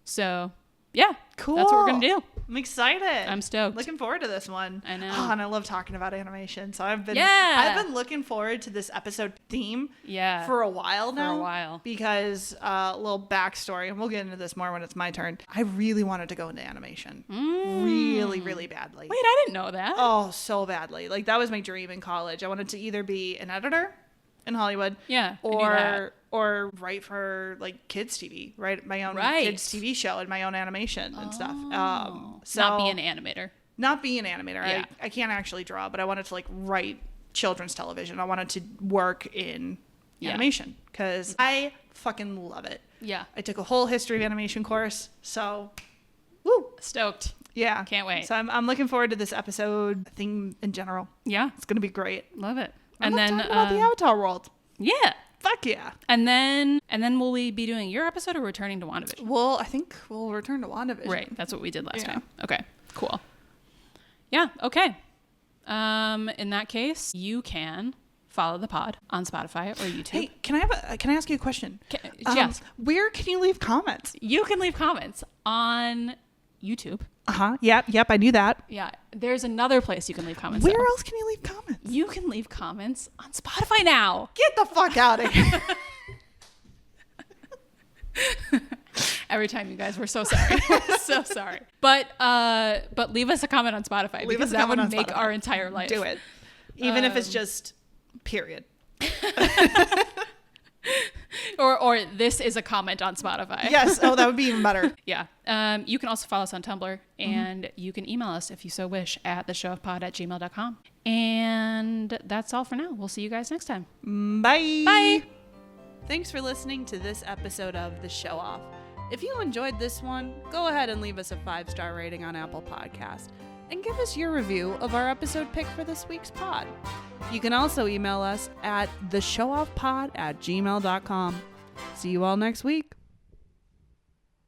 So yeah, Cool. That's what we're gonna do. I'm excited. I'm stoked. Looking forward to this one. I know. Oh, and I love talking about animation. So I've been looking forward to this episode theme Yeah. for a while now. For a while. Because a little backstory, and we'll get into this more when it's my turn. I really wanted to go into animation. Really, really badly. Wait, I didn't know that. Oh, so badly. Like that was my dream in college. I wanted to either be an editor in Hollywood. Yeah, I knew that. Or write for like kids TV, write my own kids TV show and my own animation and stuff. So Not be an animator. Not be an animator. Yeah. I can't actually draw, but I wanted to like write children's television. I wanted to work in animation because I fucking love it. Yeah. I took a whole history of animation course, so woo, stoked. Yeah, can't wait. So I'm looking forward to this episode theme in general. Yeah, it's gonna be great. Love it. And then talk about the Avatar world. Yeah. Fuck yeah. And then will we be doing your episode or returning to WandaVision? Well, I think we'll return to WandaVision. Right. That's what we did last time. Okay. Cool. Yeah. Okay. In that case, you can follow the pod on Spotify or YouTube. Hey, can I ask you a question? Yes. Where can you leave comments? You can leave comments on YouTube. Yep, I knew that. Yeah. There's another place you can leave comments. Where else can you leave comments? You can leave comments on Spotify now. Get the fuck out of here. Every time, you guys, we're so sorry. We're so sorry. But leave us a comment on Spotify because that would make our entire life. Do it. Even if it's just period. Or this is a comment on Spotify. Yes. Oh, that would be even better. Yeah. You can also follow us on Tumblr, and you can email us if you so wish at theshowofpod@gmail.com. And that's all for now. We'll see you guys next time. Bye. Bye. Thanks for listening to this episode of The Show Off. If you enjoyed this one, go ahead and leave us a 5-star rating on Apple Podcast and give us your review of our episode pick for this week's pod. You can also email us at theshowoffpod@gmail.com. See you all next week.